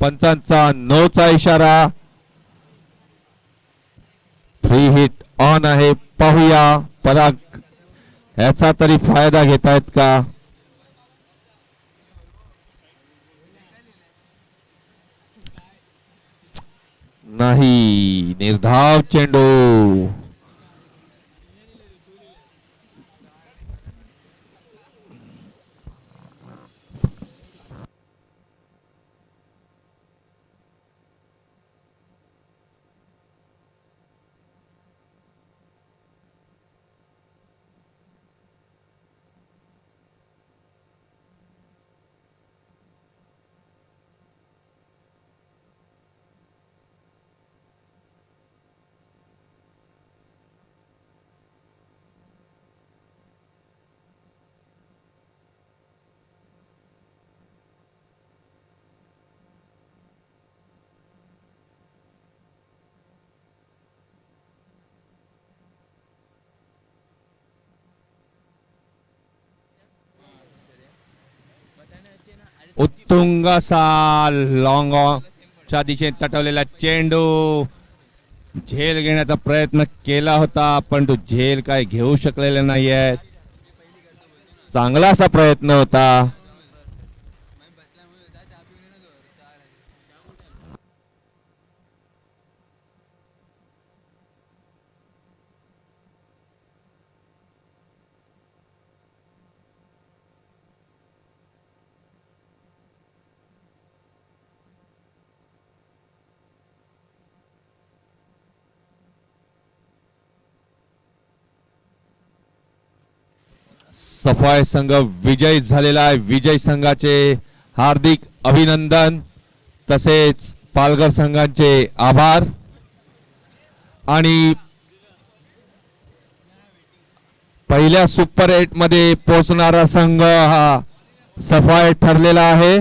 Speaker 1: पंचांचा नोचा इशारा. फ्री हिट ऑन आहे. पाहूया पराग याचा तरी फायदा घेतायत का. नाही, निर्धाव चेंडू. उत्तुंग असा लॉंग च्या दिशेने तटवलेला चेंडू. झेल घेण्याचा प्रयत्न केला होता पण तो झेल काय घेऊ शकलेला नाहीये. चांगला असा प्रयत्न होता. सफाई संघ विजयी झालेला आहे. विजय संघाचे हार्दिक अभिनंदन तसेच पालघर संघाचे आभार. आणि पहिल्या सुपर 8 मध्ये पोहोचणारा संघ हा सफाई ठरलेला आहे.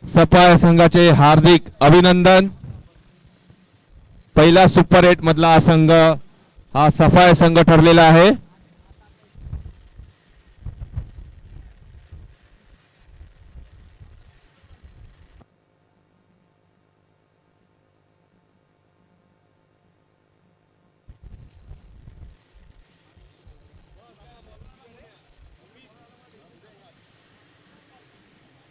Speaker 1: सफाई संघाचे हार्दिक अभिनंदन. पहिला सुपर 8 मधला संघ हा सफाई संघ ठरलेला आहे.